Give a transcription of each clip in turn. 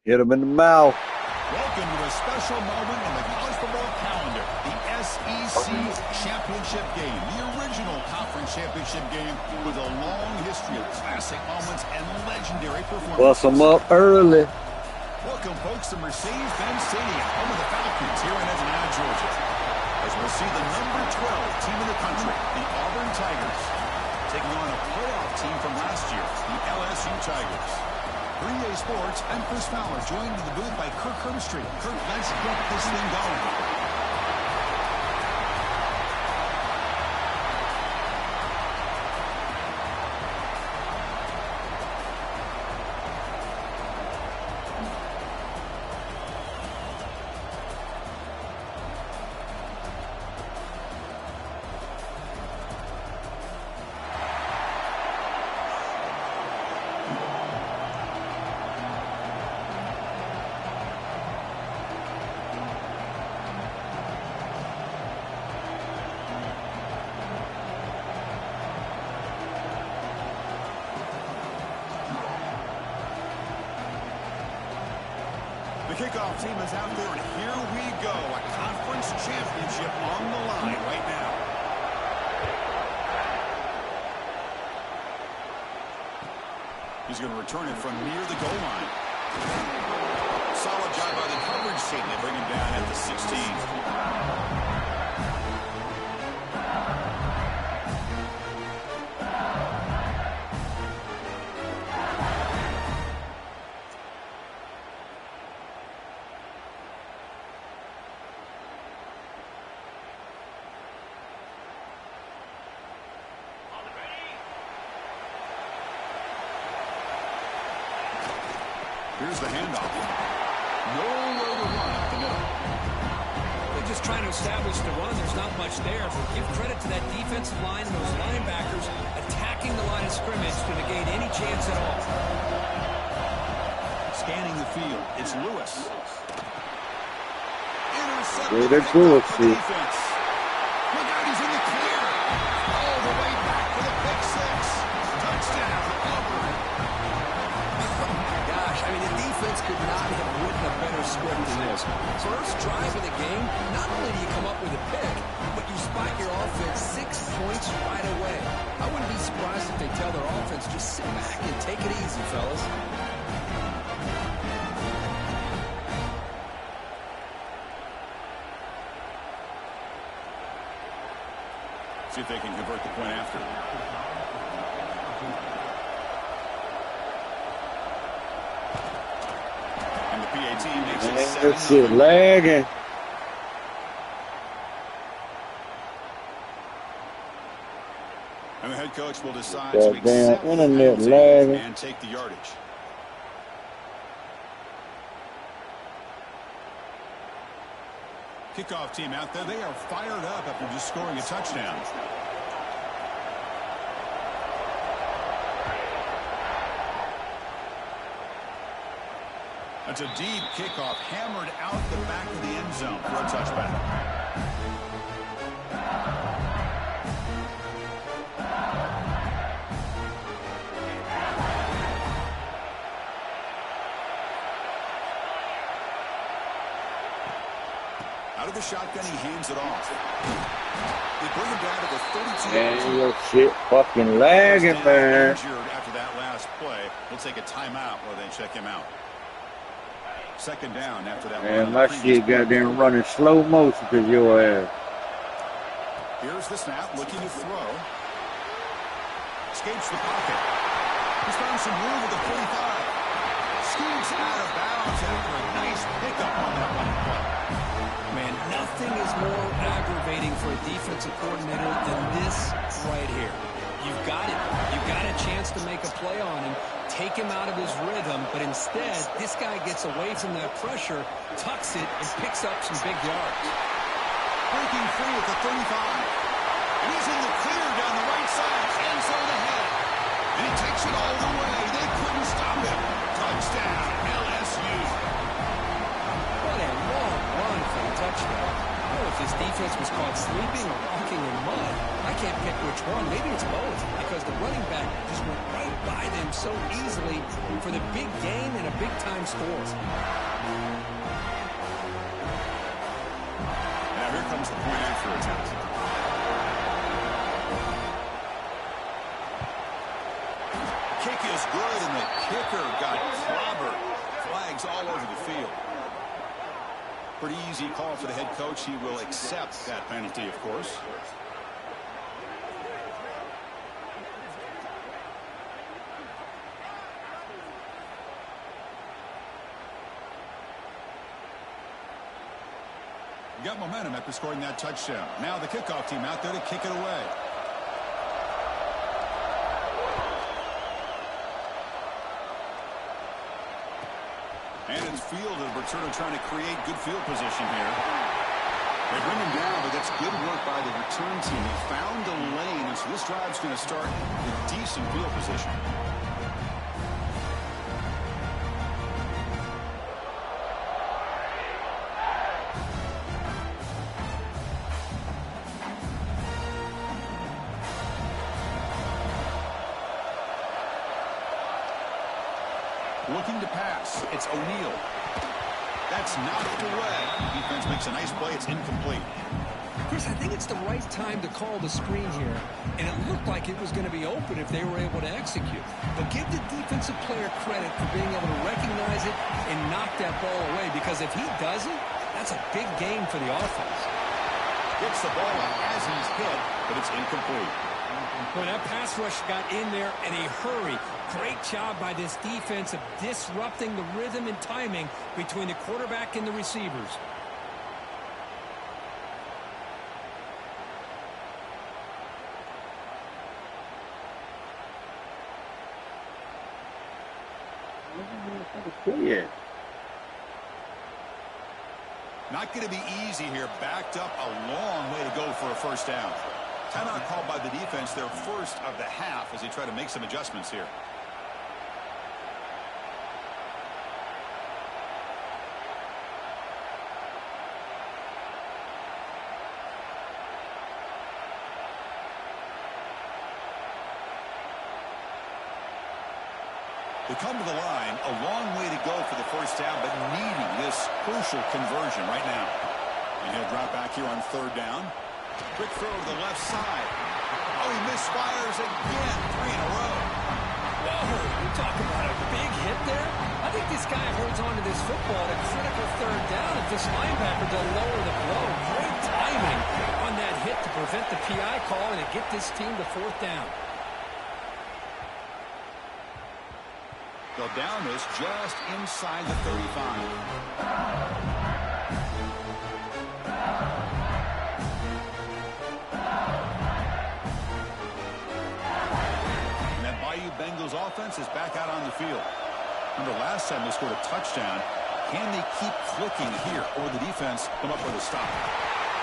Hit him in the mouth. Welcome to a special moment in the college football calendar, the SEC Championship Game, the original conference championship game with a long history of classic moments and legendary performances. Bust them up early. Welcome, folks, to Mercedes-Benz Stadium, home of the Falcons here in Atlanta, Georgia, as we'll see the number 12 team in the country, the Auburn Tigers, taking on a playoff team from last year, the LSU Tigers. Green Day Sports, I'm Chris Fowler, joined in the booth by Kirk Herbstreit. Kirk, let's get this thing going. The kickoff team is out there, and here we go. A conference championship on the line right now. He's going to return it from near the goal line. Solid job by the coverage team. They bring him down at the 16. Here's the handoff. Nowhere to run up the middle. They're just trying to establish the run. There's not much there, but give credit to that defensive line and those linebackers attacking the line of scrimmage to negate any chance at all. Scanning the field, it's Lewis. Yeah, that's Lewis. Defense. Look out, he's in the clear. All the way back for the pick six. Touchdown, Auburn. Gosh, I mean, the defense could not have written a better script than this. First drive of the game, not only do you come up with a pick, but you spike your offense 6 points right away. I wouldn't be surprised if they tell their offense, just sit back and take it easy, fellas. See if they can convert the point after. And the PAT makes it 7. That's it, lagging. And the head coach will decide That to accept damn the internet penalty lagging. and take the yardage. Kickoff team out there. They are fired up after just scoring a touchdown. That's a deep kickoff, hammered out the back of the end zone for a touchback. Out of the shotgun, he hands it off. They bring him down to the 32. Man, your shit fucking lagging, man. Injured after that last play. He'll take a timeout while they check him out. Second down after that. Man, my shit goddamn running slow motion because your ass. Here's the snap, looking to throw. Escapes the pocket. He's found some room with the 45. Scoots out of bounds after a nice pickup on that one play. Man, nothing is more aggravating for a defensive coordinator than this right here. You've got it. You've got a chance to make a play on him, take him out of his rhythm, but instead, this guy gets away from that pressure, tucks it, and picks up some big yards. Breaking free at the 35. And he's in the clear down the right side. End zone ahead. And he takes it all the way. They couldn't stop him. Touchdown, LSU. What a long run for a touchdown. I don't know if this defense was caught sleeping or walking in mud. I can't pick which one. Maybe it's both, because the running back just went right by them so easily for the big gain and a big-time score. Now here comes the point after attempt. Kick is good, and the kicker got clobbered. Flags all over the field. Pretty easy call for the head coach. He will accept that penalty, of course. Got momentum after scoring that touchdown. Now the kickoff team out there to kick it away. And it's fielded. Returner trying to create good field position here. They bring him down, but that's good work by the return team. He found a lane, and so this drive's going to start with decent field position. Looking to pass. It's O'Neal. That's knocked away. Defense makes a nice play. It's incomplete. Chris, I think it's the right time to call the screen here, and it looked like it was going to be open if they were able to execute. But give the defensive player credit for being able to recognize it and knock that ball away, because if he doesn't, that's a big game for the offense. Gets the ball as he's hit, but it's incomplete. Well, that pass rush got in there in a hurry. Great job by this defense of disrupting the rhythm and timing between the quarterback and the receivers. Not going to be easy here. Backed up a long way to go for a first down. Timeout called by the defense, their first of the half, as they try to make some adjustments here. They come to the line, a long way to go for the first down, but needing this crucial conversion right now. And he'll drop back here on third down. Quick throw to the left side. Oh, he misfires again. 3 in a row. Whoa, you talk about a big hit there. I think this guy holds on to this football at a critical third down if this linebacker doesn't lower the blow. Great timing on that hit to prevent the PI call and to get this team to fourth down. They'll down this just inside the 35. Bengals offense is back out on the field. Remember last time they scored a touchdown. Can they keep clicking here, or the defense come up with a stop?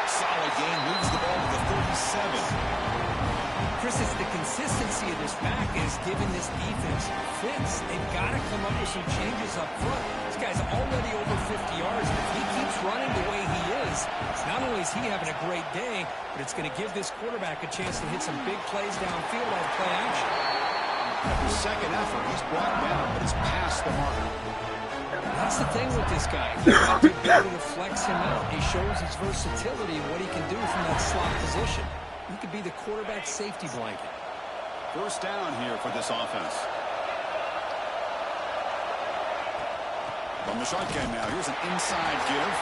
Solid game, moves the ball to the 37. Chris, it's the consistency of this back is giving this defense fits. They've got to come up with some changes up front. This guy's already over 50 yards, and if he keeps running the way he is, not only is he having a great day, but it's going to give this quarterback a chance to hit some big plays downfield out of play action. After second effort, he's brought down, but it's past the marker. That's the thing with this guy. He's got the ability to flex him out. He shows his versatility and what he can do from that slot position. He could be the quarterback safety blanket. First down here for this offense. From the shotgun now, here's an inside give.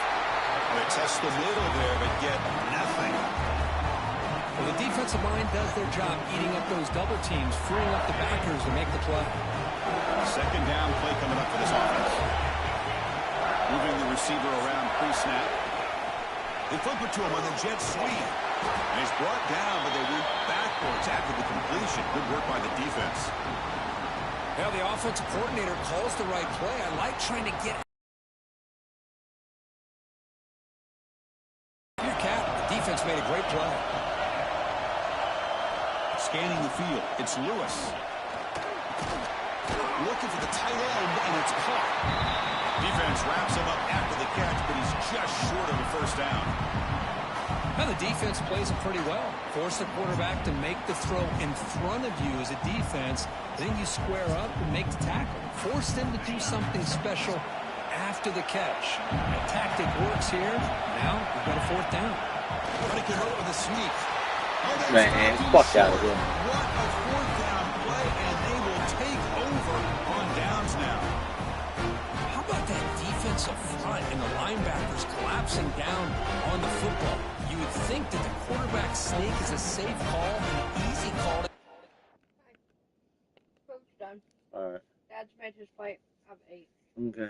They test the middle there, but get nothing. Well, the defensive line does their job eating up those double teams, freeing up the backers to make the play. Second down play coming up for this offense. Moving the receiver around pre-snap. They flip it to him on the jet sweep. And he's brought down, but they root backwards after the completion. Good work by the defense. Well, the offensive coordinator calls the right play. I like trying to get your cap. The defense made a great play. Scanning the field, it's Lewis. Looking for the tight end, and it's caught. Defense wraps him up after the catch, but he's just short of the first down. Well, the defense plays it pretty well. Force the quarterback to make the throw in front of you as a defense. Then you square up and make the tackle. Force them to do something special after the catch. That tactic works here. Now we've got a fourth down. Trying to get over the sneak. Oh, Man, fuck out of here. What a fourth down play, and they will take over on downs now. How about that defensive front and the linebackers collapsing down on the football? You would think that the quarterback sneak is a safe call, an easy call. Coach done. All right. Dad's made his plate. I've ate. Okay.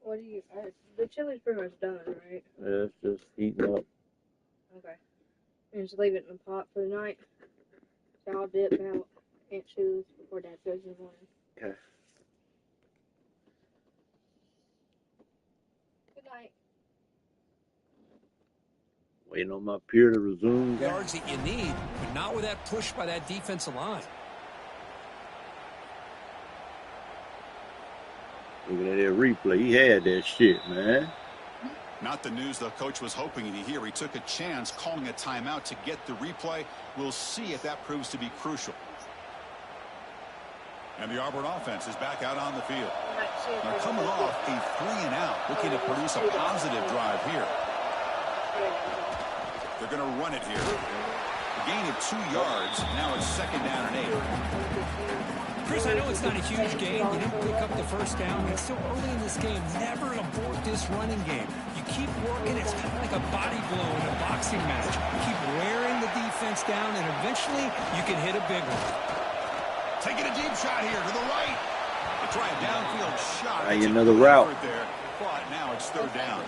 What do you? The chili's pretty much done, right? Yeah, it's just heating up. Okay. And just leave it in the pot for the night. So I'll dip out Aunt Shoes before Dad goes in the morning. Okay. Good night. Waiting on my peer to resume. Yards that you need, but not with that push by that defensive line. Looking at that replay, he had that shit, man. Not the news the coach was hoping to hear. He took a chance calling a timeout to get the replay. We'll see if that proves to be crucial. And the Auburn offense is back out on the field. They're coming off a 3-and-out, looking to produce a positive drive here. They're going to run it here. A gain of 2 yards. Now it's 2nd down and 8. Chris, I know it's not a huge gain. You didn't pick up the first down, but it's still early in this game. Never abort this running game. You keep working. It's kind of like a body blow in a boxing match. You keep wearing the defense down, and eventually you can hit a big one. Taking a deep shot here to the right. They try a downfield shot. Another route. There, but now it's 3rd down.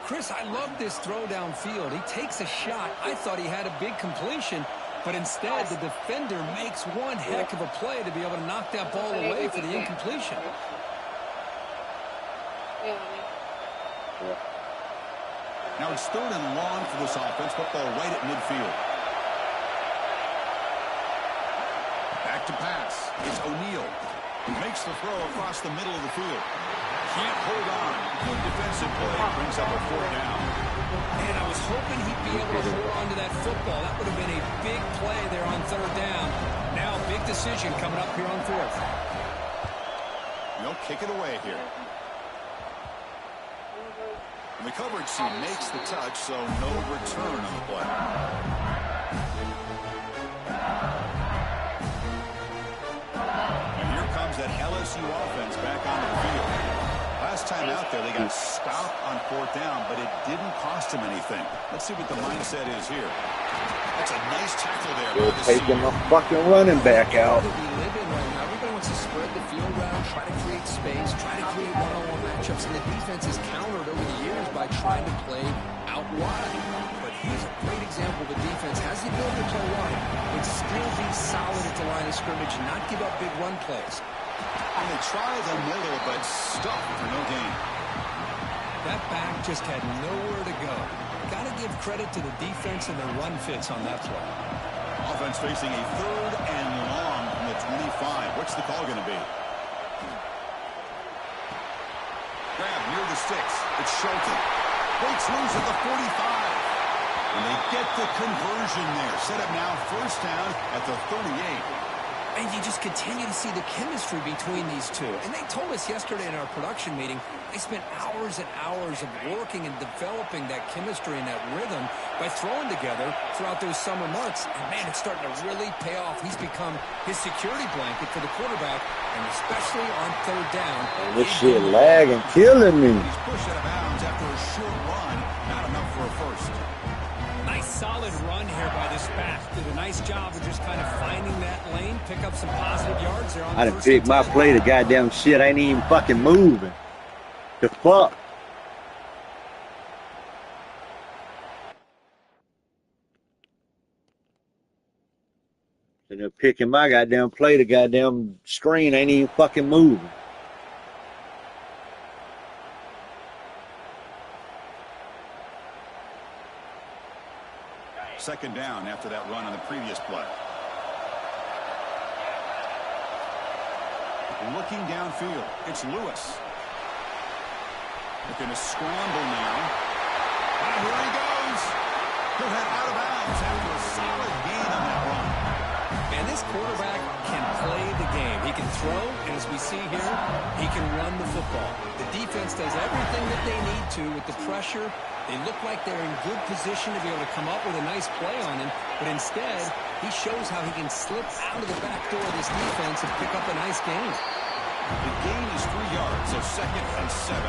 Chris, I love this throw downfield. He takes a shot. I thought he had a big completion, but instead the defender makes one heck of a play to be able to knock that ball away for the incompletion. Now it's 3rd and long for this offense. Football right at midfield. Back to pass. It's O'Neal. Makes the throw across the middle of the field. Can't hold on. Good defensive play. Brings up a 4th down. And I was hoping he'd be able to hold on to that football. That would have been a big play there on 3rd down. Now big decision coming up here on 4th. They'll kick it away here. And the coverage team makes the touch, so no return on the play. And here comes that LSU offense back onto the field. Last time out there, they got stopped on 4th down, but it didn't cost them anything. Let's see what the mindset is here. That's a nice tackle there. They're taking the fucking running back out. We live in right now. Everybody wants to spread the field around, try to create space, try to create one-on-one matchups, and the defense is countered over the years by trying to play out wide. But here's a great example. The defense has the ability to play wide, but still be solid at the line of scrimmage and not give up big run plays. And they try the middle, but stuck for no gain. That back just had nowhere to go. Got to give credit to the defense and their run fits on that play. Offense facing a 3rd and long from the 25. What's the call going to be? Grab near the sticks. It's Shelton. Breaks loose at the 45. And they get the conversion there. Set up now 1st down at the 38. And you just continue to see the chemistry between these two. And they told us yesterday in our production meeting, they spent hours and hours of working and developing that chemistry and that rhythm by throwing together throughout those summer months. And, man, it's starting to really pay off. He's become his security blanket for the quarterback, and especially on 3rd down. And this shit lagging, killing me. He's pushed out of bounds after a short run. Not enough for a first. Nice solid run here by this back. Did a nice job of just kind of finding that lane, pick up some positive yards there on the I done first picked my attempt. play, the goddamn shit ain't even fucking moving. The fuck? And they're picking my goddamn play. The goddamn screen ain't even fucking moving. Second down after that run on the previous play. Looking downfield, it's Lewis. Looking to scramble now. And here he goes. He'll head out of bounds after a solid gain on that run. And this quarterback can play the game. He can throw, and as we see here, he can run the football. The defense does everything that they need to with the pressure. They look like they're in good position to be able to come up with a nice play on him, but instead, he shows how he can slip out of the back door of this defense and pick up a nice gain. The gain is 3 yards, so 2nd and 7.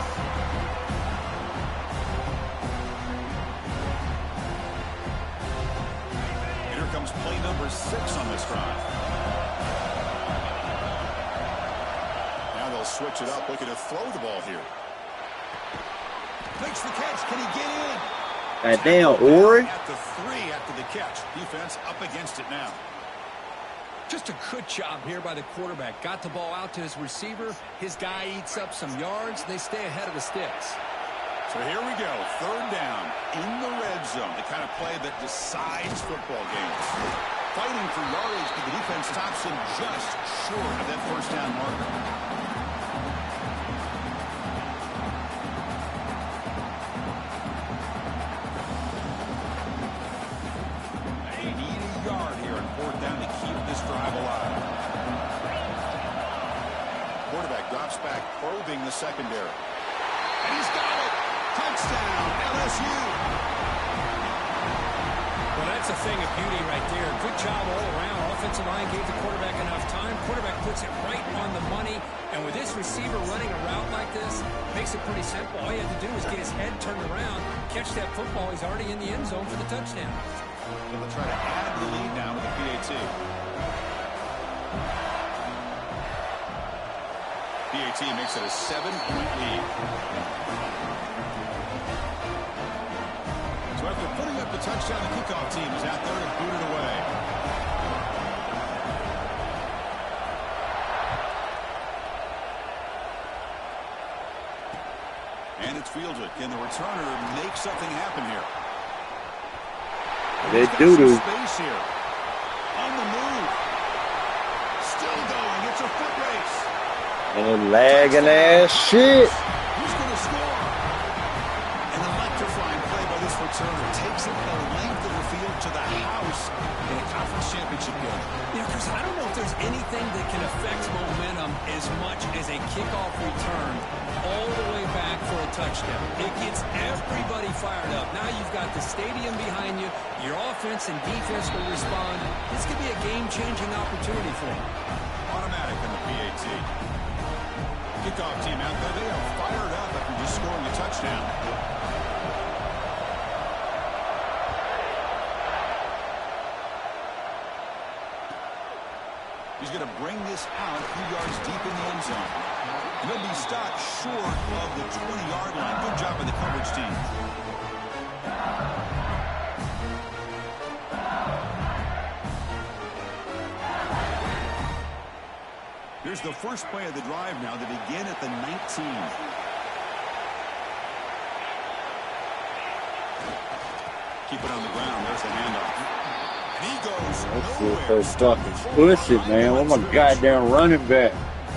Here comes play number 6 on this drive. Now they'll switch it up, looking to throw the ball here. Makes the catch. Can he get in? Goddamn, Ori. At the 3 after the catch. Defense up against it now. Just a good job here by the quarterback. Got the ball out to his receiver. His guy eats up some yards. They stay ahead of the sticks. So here we go. 3rd down in the red zone. The kind of play that decides football games. Fighting for yardage, but the defense stops him just short of that 1st down marker. Back probing the secondary. And he's got it. Touchdown, LSU. Well, that's a thing of beauty right there. Good job all around. Offensive line gave the quarterback enough time. Quarterback puts it right on the money. And with this receiver running a route like this, makes it pretty simple. All you have to do is get his head turned around, catch that football. He's already in the end zone for the touchdown. They'll try to add the lead now with the PAT. PAT makes it a 7-point lead. So after putting up the touchdown, the kickoff team is out there to boot it away. And it's fielded. Can the returner make something happen here? They do. Space here. On the move. Still going. It's a foot race. And lagging ass shit. Who's going to score? An electrifying play by this returner. Takes it the length of the field to the house in a conference championship game. Yeah, Chris, I don't know if there's anything that can affect momentum as much as a kickoff return all the way back for a touchdown. It gets everybody fired up. Now you've got the stadium behind you. Your offense and defense will respond. This could be a game-changing opportunity for them. Automatic in the PAT. Kickoff team out there. They are fired up after just scoring a touchdown. He's going to bring this out a few yards deep in the end zone. And he'll be stopped short of the 20-yard line. Good job by the coverage team. Here's the first play of the drive now. They begin at the 19. Keep it on the ground. There's the handoff. And he goes nowhere. So fucking pussy, man. What my goddamn running back?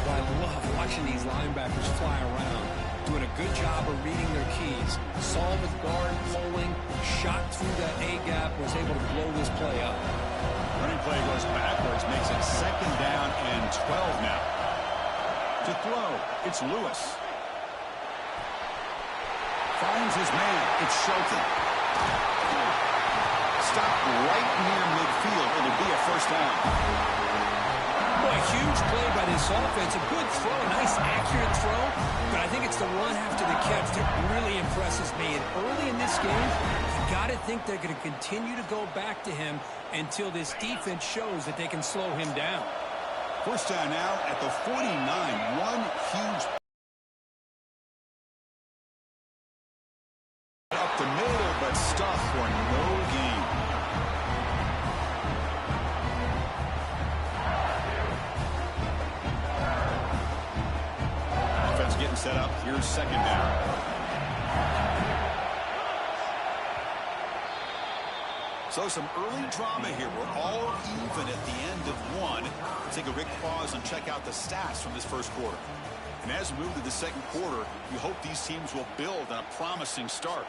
Well, I love watching these linebackers fly around, doing a good job of reading their keys. Saw the guard pulling, shot through that A-gap, was able to blow this play up. Running play goes backwards, makes it 2nd down and 12 now. To throw, it's Lewis. Finds his man. It's Shelton. Stopped right near midfield. It'll be a 1st down. Boy, huge play by this offense. A good throw, a nice accurate throw. But I think it's the run after the catch that really impresses me. And early in this game, you got to think they're going to continue to go back to him until this defense shows that they can slow him down. 1st down now at the 49. One huge up the middle, but stuff for no gain. set up. Here's second down. So some early drama here. We're all even at the end of one. Take a quick pause and check out the stats from this first quarter. And as we move to the second quarter, you hope these teams will build on a promising start.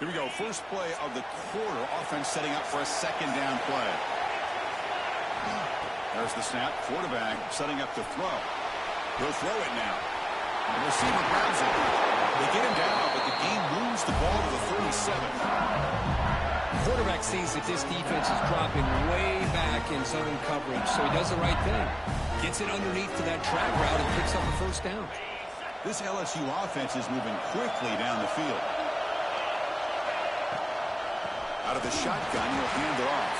Here we go. First play of the quarter. Offense setting up for a second down play. There's the snap. Quarterback setting up to throw. He'll throw it now. The receiver grabs it. They get him down, but the game moves the ball to the 37. The quarterback sees that this defense is dropping way back in zone coverage, so he does the right thing. Gets it underneath to that track route and picks up the first down. This LSU offense is moving quickly down the field. Out of the shotgun, he'll hand it off.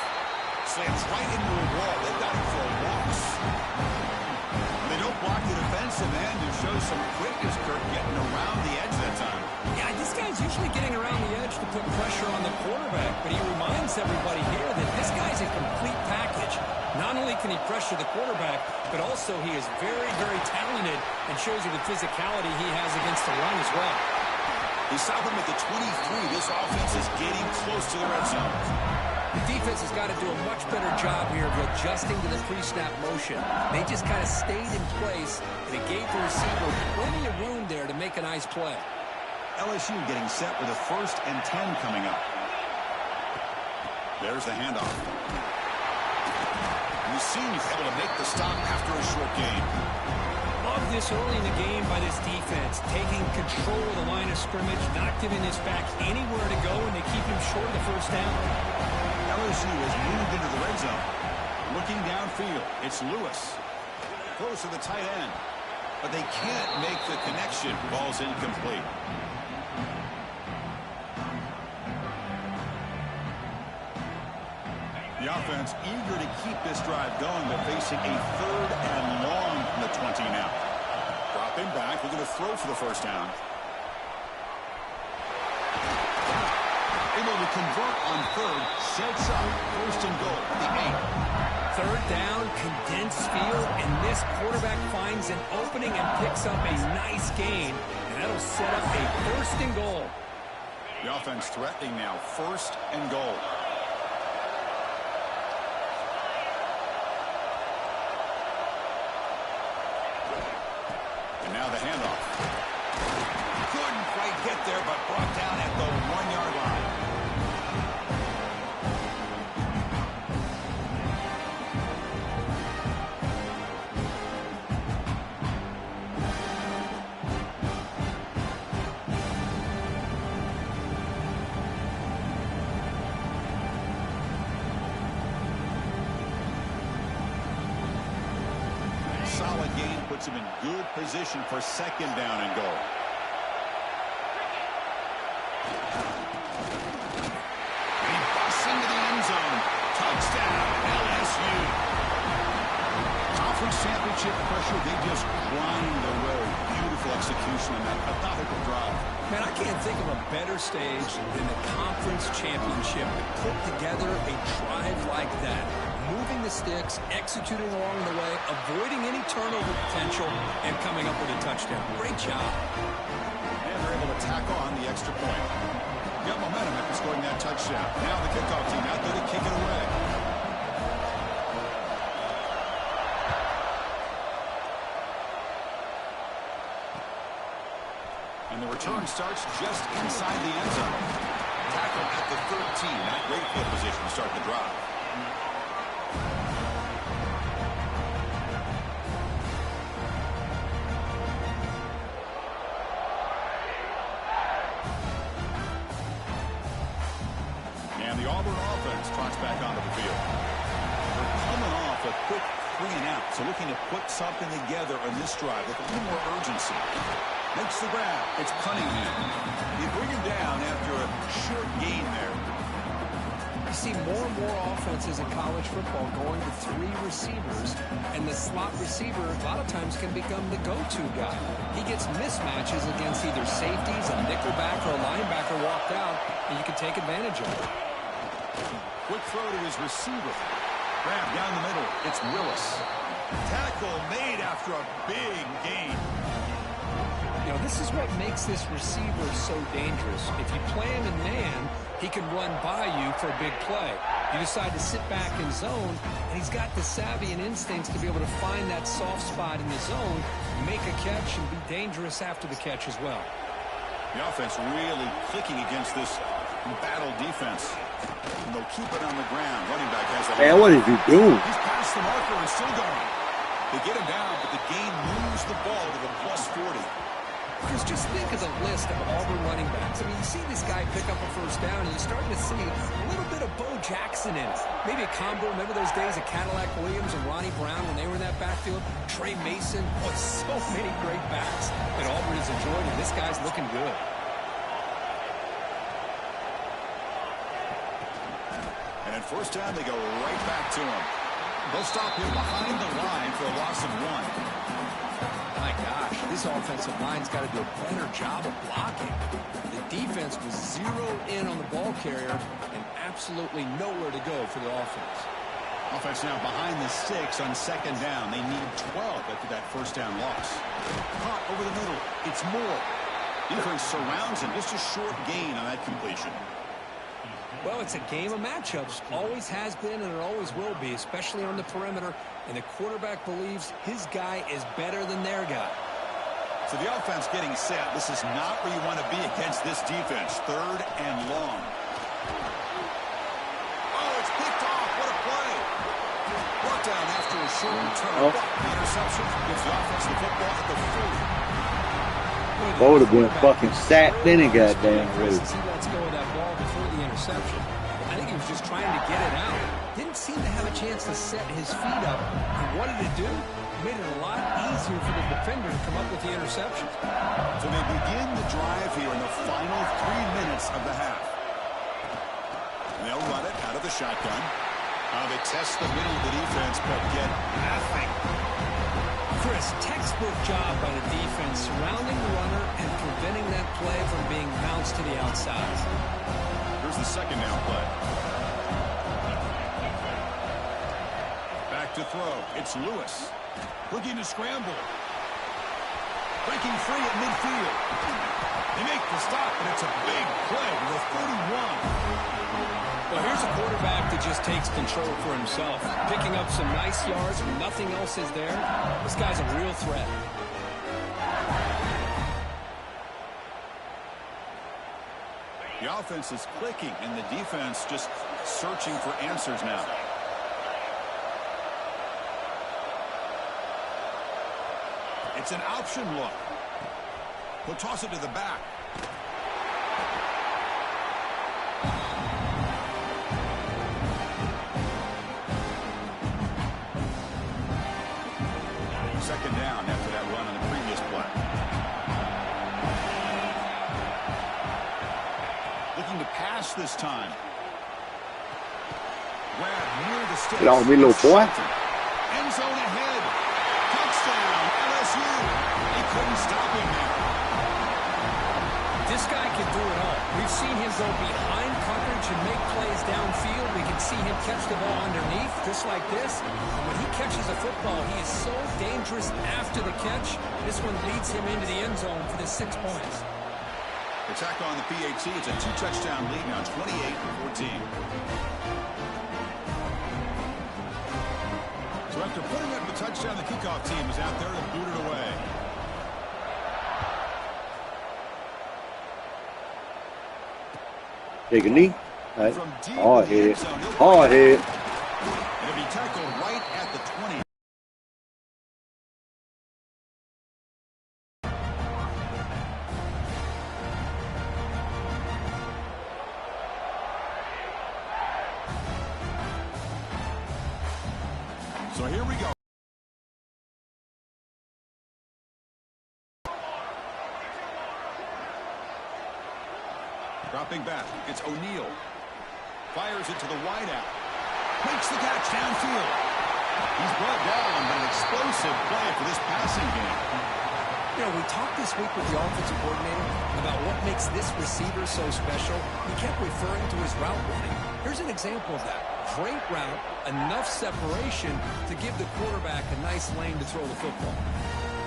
Slams right into a wall. They've got him for a loss. They don't block the defensive end and show some quickness, Kirk, getting around the edge that time. Yeah, this guy's usually getting around the edge to put pressure on the quarterback, but he reminds everybody here that this guy's a complete package. Not only can he pressure the quarterback, but also he is very, very talented and shows you the physicality he has against the run as well. They stop him at the 23. This offense is getting close to the red zone. The defense has got to do a much better job here of adjusting to the pre-snap motion. They just kind of stayed in place, and it gave the receiver plenty of room there to make a nice play. LSU getting set with a 1st and 10 coming up. There's the handoff. We've seen you able to make the stop after a short game. Love this early in the game by this defense, taking control of the line of scrimmage, not giving this back anywhere to go, and they keep him short of the first down. LSU has moved into the red zone. Looking downfield, it's Lewis. Close to the tight end. But they can't make the connection. Ball's incomplete. The offense eager to keep this drive going, but facing a 3rd and long from the 20 now. Dropping back, we're going to throw for the first down. Able to convert on 3rd, sets up 1st and goal at the 8. 3rd down, condensed field, and this quarterback finds an opening and picks up a nice gain, and that'll set up a 1st and goal. The offense threatening now, 1st and goal. And now the handoff. Couldn't quite get there, but brought down at the 1-yard line. Solid game puts him in good position for 2nd down and goal. He busts into the end zone. Touchdown, LSU. Conference championship pressure, they just grind the road. Beautiful execution on that methodical drive. Man, I can't think of a better stage than the conference championship to put together a drive like that. Moving the sticks, executing along the way, avoiding any turnover potential, and coming up with a touchdown. Great job. And they're able to tack on the extra point. Got momentum after scoring that touchdown. Now the kickoff team out there to kick it away. And the return starts just inside the end zone. Tackle at the 13. Not great field position to start the drive. And the Auburn offense trots back onto the field. They're coming off a quick 3 and out, so looking to put something together on this drive with a little more urgency. Makes the grab. It's Cunningham. You bring him down after a short gain there. You see more and more offenses in college football going to 3 receivers, and the slot receiver a lot of times can become the go-to guy. He gets mismatches against either safeties, a nickelback, or a linebacker walked out, and you can take advantage of it. Quick throw to his receiver. Grab down the middle. It's Willis. Tackle made after a big gain. You know, this is what makes this receiver so dangerous. If you play him in man, he can run by you for a big play. You decide to sit back in zone, and he's got the savvy and instincts to be able to find that soft spot in the zone, make a catch, and be dangerous after the catch as well. The offense really clicking against this battle defense. And they'll keep it on the ground. Running back has the Man, what is he doing? He's past the marker and still going. They get him down, but the game moves the ball to the +40. Because just think of the list of Auburn running backs. I mean, you see this guy pick up a first down, and you're starting to see a little bit of Bo Jackson in it. Maybe a combo. Remember those days of Cadillac Williams and Ronnie Brown when they were in that backfield? Trey Mason. Oh, so many great backs that Auburn has enjoyed, and this guy's looking good. And at first down, they go right back to him. They'll stop him behind the line for a loss of 1. My gosh, this offensive line's got to do a better job of blocking. The defense was zeroed in on the ball carrier and absolutely nowhere to go for the offense. Offense now behind the 6 on second down. They need 12 after that first down loss. Caught over the middle. It's Moore. Defense surrounds him. Just a short gain on that completion. Well, it's a game of matchups. Always has been and it always will be, especially on the perimeter. And the quarterback believes his guy is better than their guy. So the offense getting set. This is not where you want to be against this defense. 3rd and long. Oh, it's picked off. What a play. Brought down after a short return. The interception gives the offense the football at the 40. Would have been fucking sacked any goddamn route. He lets go of that ball before the interception. I think he was just trying to get it out. Didn't seem to have a chance to set his feet up. And what did it do? Made it a lot easier for the defender to come up with the interception. So they begin the drive here in the final 3 minutes of the half. And they'll run it out of the shotgun. They test the middle of the defense, but get nothing. Chris, textbook job by the defense surrounding the runner and preventing that play from being bounced to the outside. Here's the second down play. Back to throw. It's Lewis. Looking to scramble. Breaking free at midfield. They make the stop, and it's a big play to the 41. Well, here's a quarterback that just takes control for himself. Picking up some nice yards when nothing else is there. This guy's a real threat. The offense is clicking, and the defense just searching for answers now. It's an option look. He'll toss it to the back. Second down after that run on the previous play. Looking to pass this time. Grab near the sticks. Get on me, little boy. End zone ahead. Touchdown, LSU. They couldn't stop him there. This guy can do it all. We've seen him go behind coverage and make plays downfield. We can see him catch the ball underneath, just like this. When he catches a football, he is so dangerous after the catch. This one leads him into the end zone for the 6 points. Attack on the PAT. It's a 2-touchdown lead now, 28-14. So after putting up the touchdown, the kickoff team is out there to boot it away. Take a knee. Right. From deep Hard in the hit. end zone, he'll Hard bring it hit. back. And he'll be tackled right at the 20. So here we go. Dropping back, it's O'Neal. Fires it to the wideout. Makes the catch downfield. He's brought down by an explosive play for this passing game. You know, we talked this week with the offensive coordinator about what makes this receiver so special. He kept referring to his route running. Here's an example of that. Great route, enough separation to give the quarterback a nice lane to throw the football.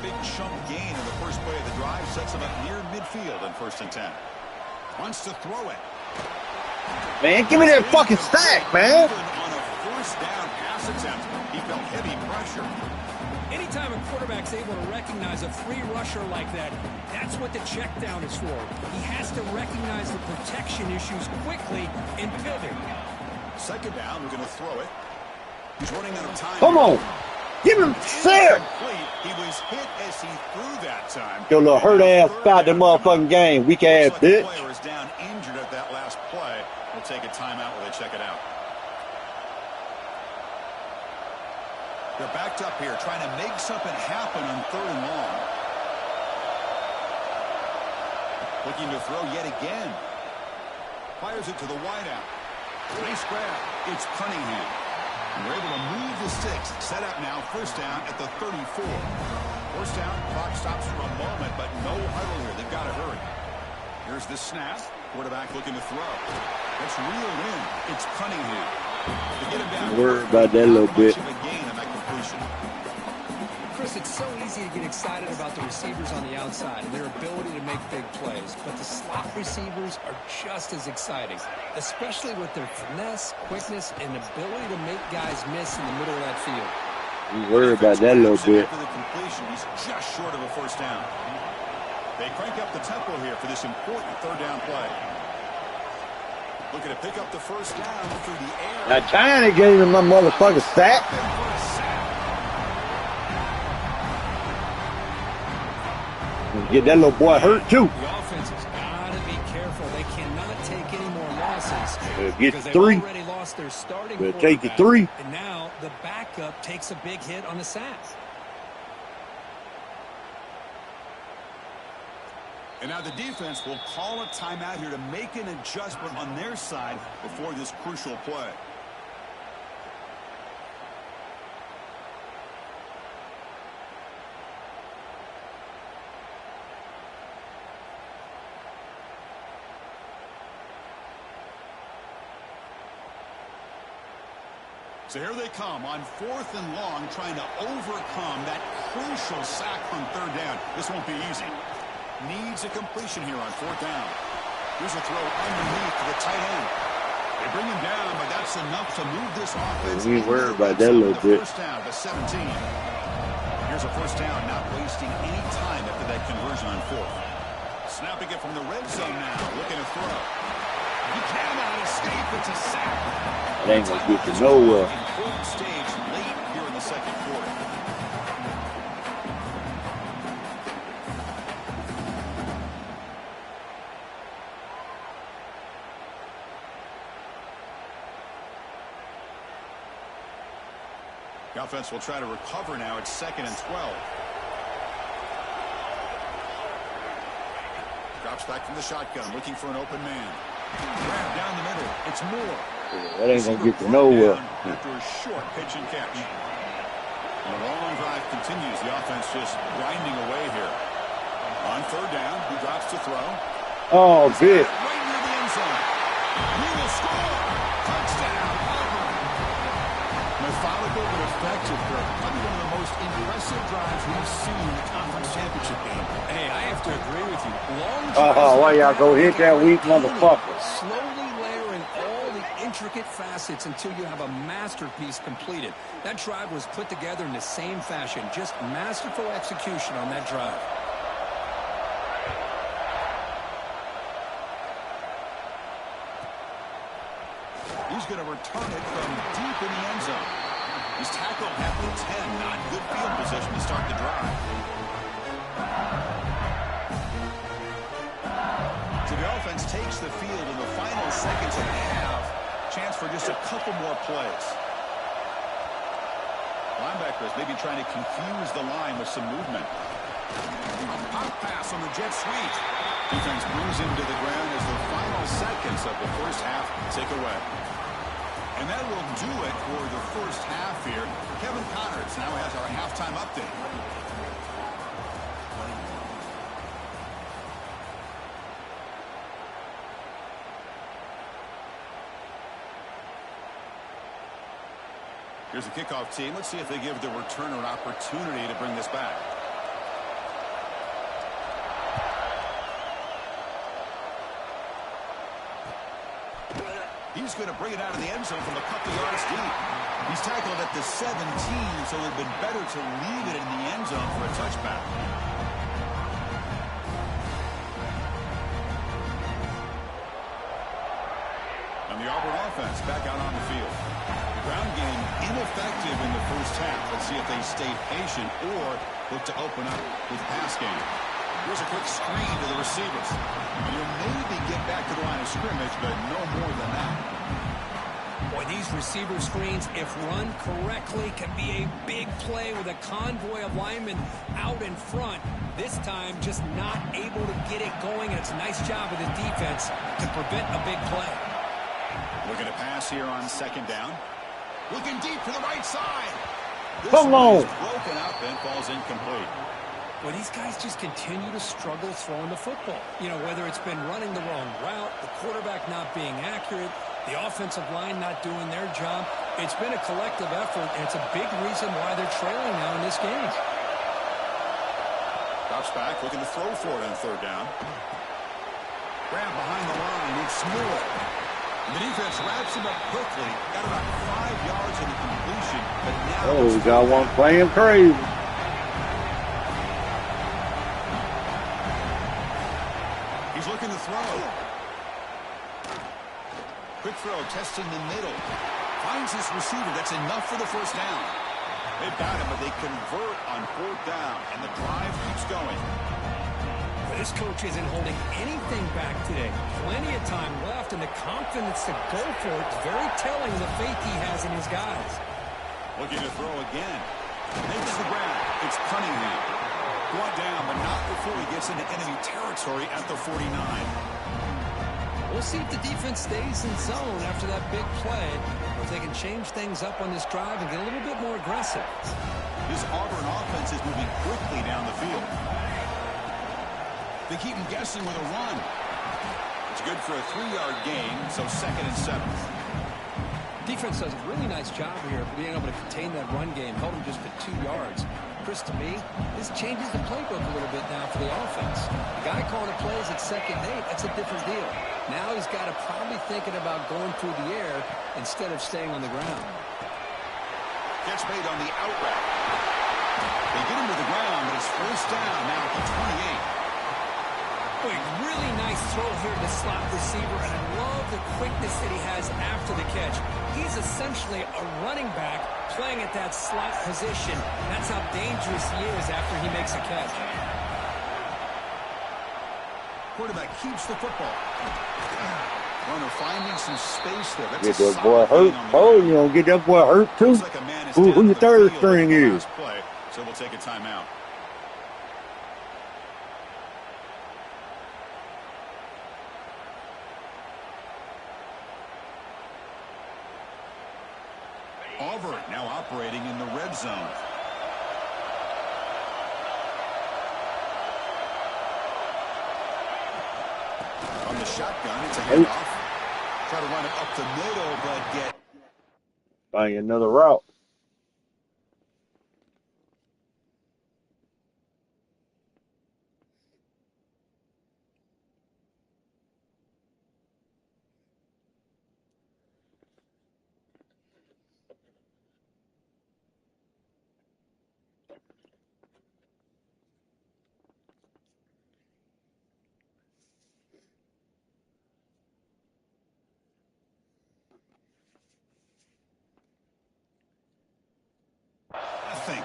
Big chunk gain in the first play of the drive sets him up near midfield on 1st and 10. Wants to throw it. Man, give me that fucking sack, man. Even on a 1st down pass attempt, he felt heavy pressure. Anytime a quarterback's able to recognize a free rusher like that, that's what the check down is for. He has to recognize the protection issues quickly and pivot. 2nd down, we're going to throw it. He's running out of time. Come on. Give him sack. He was hit as he threw that time. Your little hurt ass about the motherfucking game. Weak ass Looks like bitch. the player is down injured at that last play. We'll take a timeout while they check it out. They're backed up here, trying to make something happen on 3rd and long. Looking to throw yet again. Fires it to the wideout. Nice grab. It's Cunningham. We're able to move the sticks. Set up now, 1st down at the 34. 1st down, clock stops for a moment, but no huddle here. They've got to hurry. Here's the snap. Quarterback looking to throw. That's reeled in. It's Cunningham. To get him down. Worry about that a little bit. Much of a gain on that completion. Chris, it's so easy to get excited about the receivers on the outside and their ability to make big plays, but the slot receivers are just as exciting, especially with their finesse, quickness, and ability to make guys miss in the middle of that field. You worry about that a little bit. After the completion, he's just short of a 1st down. They crank up the tempo here for this important 3rd down play. Looking to pick up the 1st down through the air. That China gave him my motherfucking sack. Get that little boy hurt too. The offense has got to be careful. They cannot take any more losses. Get because they've 3. already lost their starting We'll take the quarterback, 3. And now the backup takes a big hit on the sack. And now the defense will call a timeout here to make an adjustment on their side before this crucial play. So here they come on 4th and long, trying to overcome that crucial sack on 3rd down. This won't be easy. Needs a completion here on 4th down. Here's a throw underneath to the tight end. They bring him down, but that's enough to move this offense. We worry about that a little bit. 1st down to 17. Here's a 1st down, not wasting any time after that conversion on 4th. Snapping it from the red zone now, looking to throw. He cannot escape. It's a sack. It ain't gonna get you nowhere. Important stage late here in the 2nd quarter. The offense will try to recover now. It's 2nd and 12. Drops back from the shotgun, looking for an open man. Grab down the middle. It's Moore. That ain't gonna get you nowhere. After a short pitch and catch. And the long drive continues. The offense just grinding away here. On 3rd down, he drops to throw. Oh, bitch. Right near the end zone. He will score. Touchdown, Auburn. Methodical but effective. Probably one of the most impressive drives we've seen in the conference championship game. Hey, I have to agree with you. Long Oh, why y'all go hit that weak motherfucker? slowly layering all the intricate facets until you have a masterpiece completed. That drive was put together in the same fashion. Just masterful execution on that drive. He's going to return it from deep in the end zone. He's tackled at the 10. Not good field position to start the drive. So the offense takes the field in the final seconds of the half. Chance for just a couple more plays. Linebackers maybe trying to confuse the line with some movement. A pop pass on the jet sweep. Defense brings him to the ground as the final seconds of the 1st half tick away. And that will do it for the 1st half here. Kevin Connors now has our halftime update. Here's the kickoff team. Let's see if they give the returner an opportunity to bring this back. He's going to bring it out of the end zone from a couple yards deep. He's tackled at the 17, so it would have been better to leave it in the end zone for a touchback. And the Auburn offense back out on the field. The ground game ineffective in the first half. Let's see if they stay patient or look to open up with pass game. Here's a quick screen to the receivers. And he'll maybe get back to the line of scrimmage, but no more than that. Boy, these receiver screens, if run correctly, can be a big play with a convoy of linemen out in front. This time, just not able to get it going. And it's a nice job of the defense to prevent a big play. Looking to pass here on second down. Looking deep to the right side. This Come on. is broken up and falls incomplete. Well, these guys just continue to struggle throwing the football. You know, whether it's been running the wrong route, the quarterback not being accurate, the offensive line not doing their job. It's been a collective effort, and it's a big reason why they're trailing now in this game. Drops back, looking to throw for it on third down. Grab behind the line, it's Moore. The defense wraps him up quickly. Got about 5 yards in the completion, but now... Oh, we got one playing crazy. He's looking to throw. Quick throw, testing the middle. Finds his receiver. That's enough for the first down. They've got him, but they convert on fourth down, and the drive keeps going. This coach isn't holding anything back today. Plenty of time left, and the confidence to go for it is very telling of the faith he has in his guys. Looking to throw again. Makes the ground. It's Cunningham. Brought down, but not before he gets into enemy territory at the 49. We'll see if the defense stays in zone after that big play, or if they can change things up on this drive and get a little bit more aggressive. This Auburn offense is moving quickly down the field. They keep him guessing with a run. It's good for a 3-yard gain, so 2nd and 7. Defense does a really nice job here of being able to contain that run game, held him just to 2 yards. Chris, to me, this changes the playbook a little bit now for the offense. The guy calling the plays at 2nd and 8, that's a different deal. Now he's got to probably thinking about going through the air instead of staying on the ground. Gets made on the out route. They get him to the ground, but it's first down now at the 28. Boy, really nice throw here to the slot receiver, and I love the quickness that he has after the catch. He's essentially a running back playing at that slot position. That's how dangerous he is after he makes a catch. Quarterback keeps the football. Runner finding some space there. Get that boy hurt. Oh, you don't get that boy hurt too. Like a man is Who down your the third field string in the is? last play, so we'll take a timeout. Auburn now operating in the red zone. On the shotgun, it's a handoff. Try to run it up the middle, but get... Find another route. Nothing.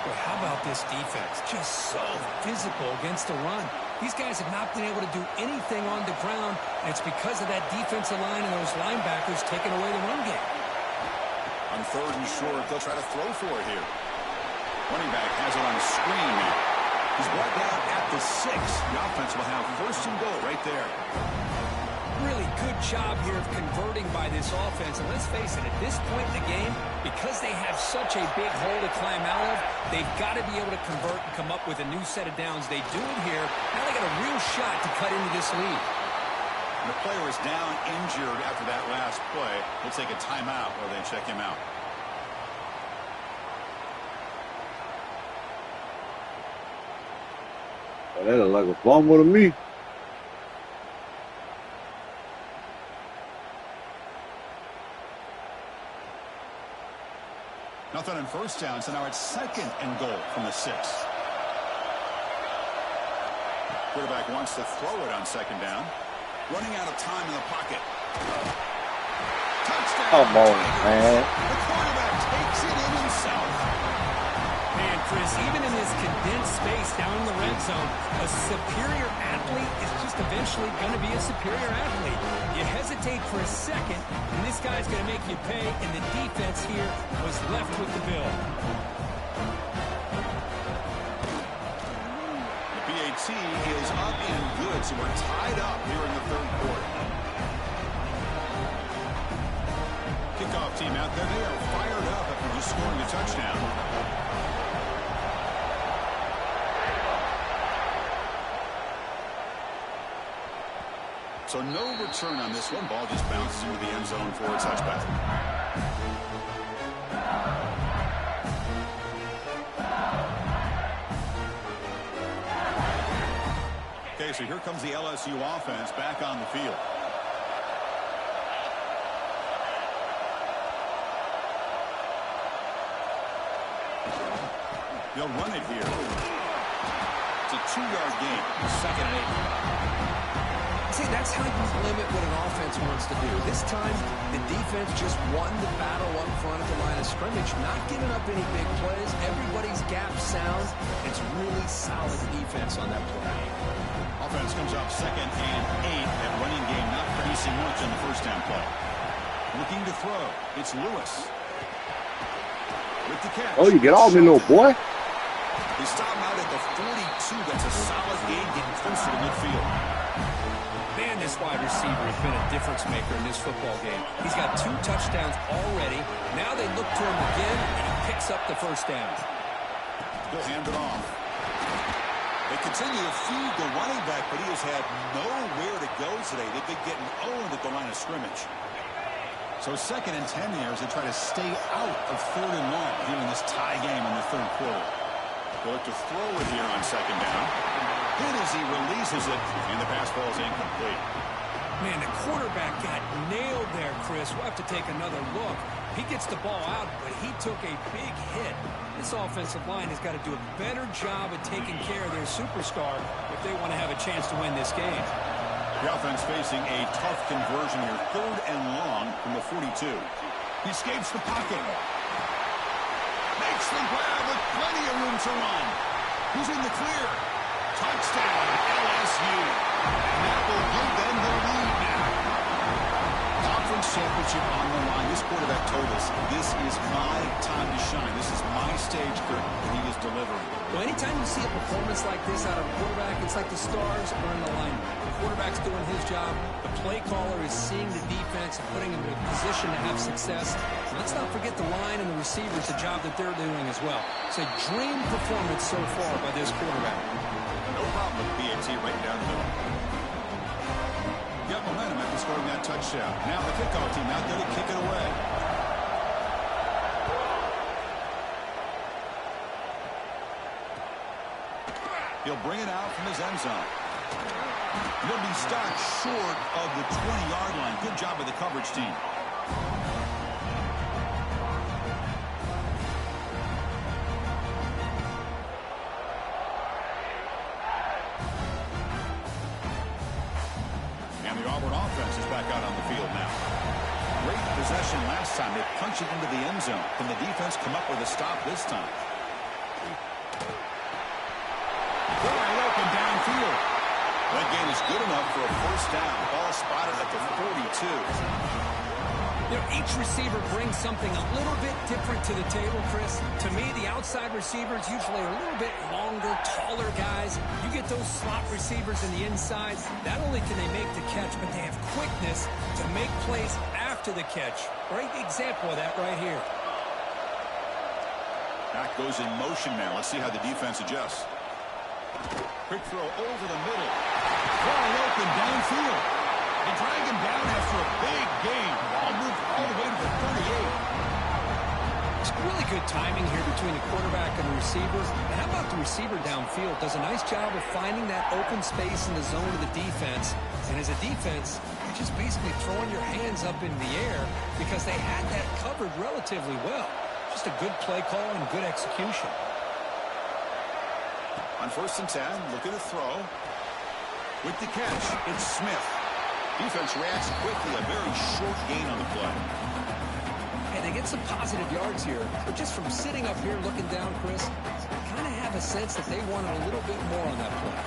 Boy, how about this defense? Just so physical against the run. These guys have not been able to do anything on the ground, and it's because of that defensive line and those linebackers taking away the run game. On 3rd and short, they'll try to throw for it here. Running back has it on a screen now. He's brought down at the 6. The offense will have 1st and goal right there. Really good job here of converting by this offense. And let's face it, at this point in the game, because they have such a big hole to climb out of, they've got to be able to convert and come up with a new set of downs. They do it here. Now they got a real shot to cut into this lead. And the player is down injured after that last play. We'll take a timeout while they check him out. That look like a fumble to me. Nothing on first down, so now it's 2nd and goal from the 6. Quarterback wants to throw it on 2nd down. Running out of time in the pocket. Touchdown. Come on, man. The quarterback takes it in himself. Man, Chris, even in this condensed space down in the red zone, a superior athlete is just eventually going to be a superior athlete. You hesitate for a second, and this guy's going to make you pay, and the defense here was left with the bill. The PAT is up and good, so we're tied up here in the 3rd quarter. Kickoff team out there. They are fired up after just scoring a touchdown. So no return on this one. Ball just bounces into the end zone for a touchback. Okay, so here comes the LSU offense back on the field. They'll run it here. It's a 2-yard gain. 2nd and 8. See, that's how you limit what an offense wants to do. This time, the defense just won the battle up front at the line of scrimmage, not giving up any big plays. Everybody's gap sound. It's really solid defense on that play. Offense comes up 2nd and 8. That running game not producing much on the first down play. Looking to throw. It's Lewis. With the catch. Oh, you get off me, little boy. They stop him out at the 42. That's a solid gain, getting closer to midfield. Man, this wide receiver has been a difference maker in this football game. He's got 2 touchdowns already. Now they look to him again, and he picks up the first down. They'll hand it off. They continue to feed the running back, but he has had nowhere to go today. They've been getting owned at the line of scrimmage. So 2nd and 10 there as they try to stay out of 3rd and long here in this tie game in the 3rd quarter. They'll look to throw it here on 2nd down. Hit as he releases it, and the pass ball is incomplete. Man, the quarterback got nailed there, Chris. We'll have to take another look. He gets the ball out, but he took a big hit. This offensive line has got to do a better job of taking care of their superstar if they want to have a chance to win this game. The offense facing a tough conversion here. 3rd and long from the 42. He escapes the pocket. Makes the grab with plenty of room to run. He's in the clear. Touchdown, LSU. And that will give them the lead now. Conference championship on the line. This quarterback told us, this is my time to shine. This is my stage, Kurt, and he is delivering. Well, anytime you see a performance like this out of a quarterback, it's like the stars are in alignment. The quarterback's doing his job. The play caller is seeing the defense and putting him in a position to have success. And let's not forget the line and the receivers, the job that they're doing as well. It's a dream performance so far by this quarterback. No problem with BAT right down the middle. Got momentum after scoring that touchdown. Now the kickoff team out there to kick it away. He'll bring it out from his end zone. He'll be stopped short of the 20-yard line. Good job of the coverage team. And the Auburn offense is back out on the field now. Great possession last time. They punched it into the end zone. Can the defense come up with a stop this time? Wide open downfield. That gain is good enough for a first down. Ball spotted at the 42. You know, each receiver brings something a little bit different to the table, Chris. To me, the outside receivers usually are a little bit longer, taller guys. You get those slot receivers in the inside. Not only can they make the catch, but they have quickness to make plays after the catch. Great example of that right here. That goes in motion now. Let's see how the defense adjusts. Quick throw over the middle. Wide open downfield. They drag him down after a big gain. Ball moved all the way to the 38. It's really good timing here between the quarterback and the receiver. And how about the receiver downfield? Does a nice job of finding that open space in the zone of the defense. And as a defense, you're just basically throwing your hands up in the air because they had that covered relatively well. Just a good play call and good execution. On 1st and 10, looking to throw. With the catch, it's Smith. Defense reacts quickly, a very short gain on the play. And they get some positive yards here, but just from sitting up here looking down, Chris, I kind of have a sense that they wanted a little bit more on that play.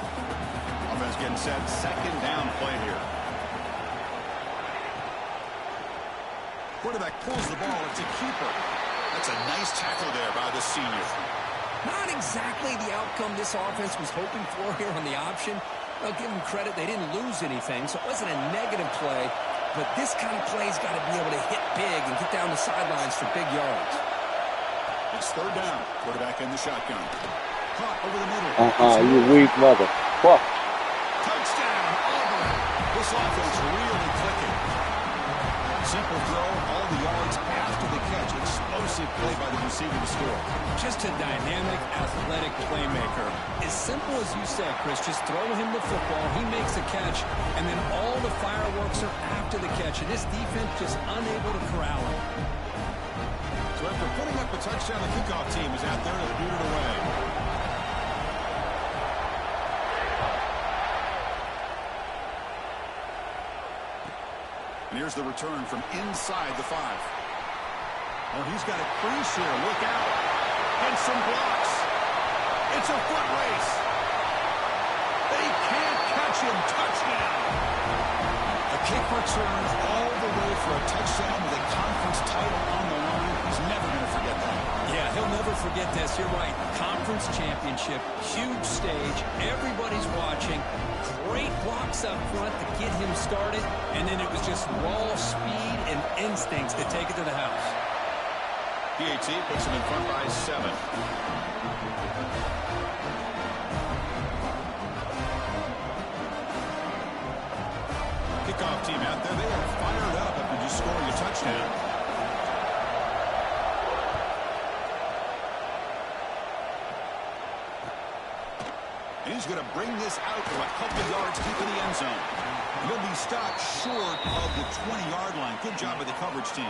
Offense getting set, 2nd down play here. Quarterback pulls the ball, it's a keeper. That's a nice tackle there by the senior. Not exactly the outcome this offense was hoping for here on the option. I'll give them credit, they didn't lose anything, so it wasn't a negative play. But this kind of play's got to be able to hit big and get down the sidelines for big yards. It's 3rd down. Quarterback in the shotgun. Caught over the middle. You weak mother. Fuck. Touchdown, Auburn. This offense really clicking. Simple throw, all the yards after the catch. Explosive play by the receiver to score. Just a dynamic, athletic playmaker. As simple as you said, Chris, just throw him the football, he makes a catch, and then all the fireworks are after the catch, and this defense just unable to corral him. So after putting up a touchdown, the kickoff team is out there to boot it away. And here's the return from inside the 5. Oh, he's got a crease here. Look out. And some blocks. It's a foot race. They can't catch him. Touchdown. A kick return all the way for a touchdown with a conference title on the line. He's never going to forget that. Yeah, he'll never forget this. You're right. Conference championship, huge stage. Everybody's watching. Great blocks up front to get him started. And then it was just raw speed and instincts to take it to the house. PAT puts him in front by 7. Kickoff team out there. They are fired up after just scoring a touchdown. And he's going to bring this out to a couple yards deep in the end zone. He'll be stopped short of the 20-yard line. Good job by the coverage team.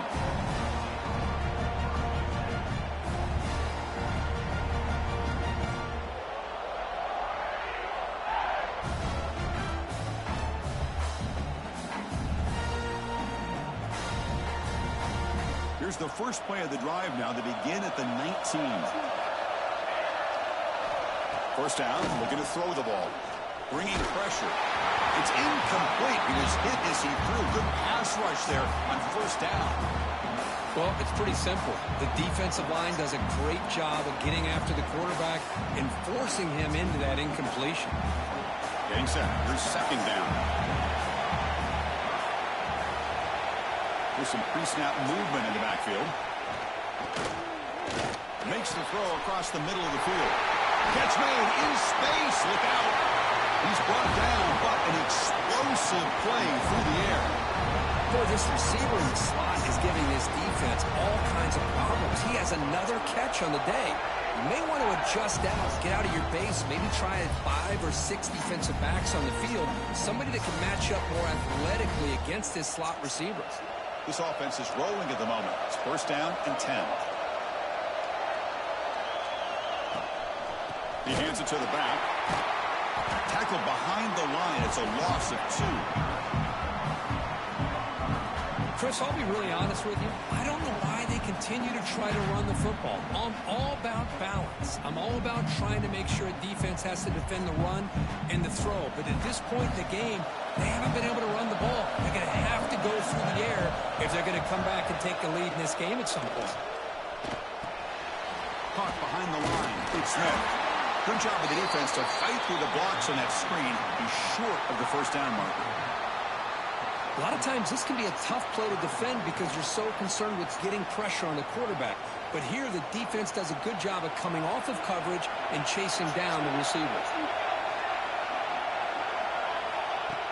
Here's the first play of the drive now. They begin at the 19. 1st down, looking to throw the ball. Bringing pressure. It's incomplete. He was hit as he threw. Good pass rush there on 1st down. Well, it's pretty simple. The defensive line does a great job of getting after the quarterback and forcing him into that incompletion. Getting set. Here's 2nd down. There's some pre-snap movement in the backfield. Makes the throw across the middle of the field. Catch made in space. Look out. He's brought down, but an explosive play through the air. Boy, this receiver in the slot is giving this defense all kinds of problems. He has another catch on the day. You may want to adjust out, get out of your base, maybe try 5 or 6 defensive backs on the field. Somebody that can match up more athletically against this slot receiver. This offense is rolling at the moment. It's 1st down and 10. He hands it to the back. Tackled behind the line. It's a loss of 2. Chris, I'll be really honest with you. I don't know why they continue to try to run the football. I'm all about balance. I'm all about trying to make sure a defense has to defend the run and the throw. But at this point in the game, they haven't been able to run the ball. They're going to have to go through the air if they're going to come back and take the lead in this game at some point. Caught behind the line. It's Smith. Good job of the defense to fight through the blocks on that screen. He's short of the 1st down marker. A lot of times this can be a tough play to defend because you're so concerned with getting pressure on the quarterback. But here the defense does a good job of coming off of coverage and chasing down the receiver.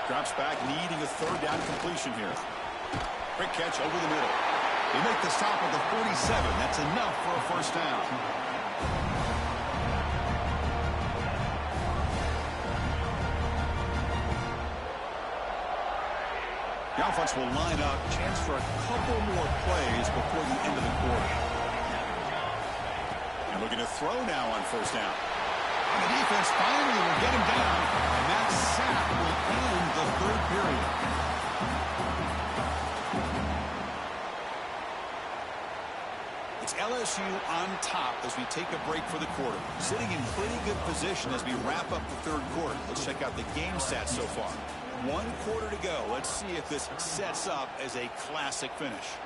Drops back, needing a 3rd down completion here. Quick catch over the middle. They make the stop at the 47. That's enough for a first down. The offense will line up. Chance for a couple more plays before the end of the quarter. And looking to throw now on first down. And the defense finally will get him down. And that sack will end the third period. It's LSU on top as we take a break for the quarter. Sitting in pretty good position as we wrap up the third quarter. Let's check out the game stats so far. 1 quarter to go. Let's see if this sets up as a classic finish.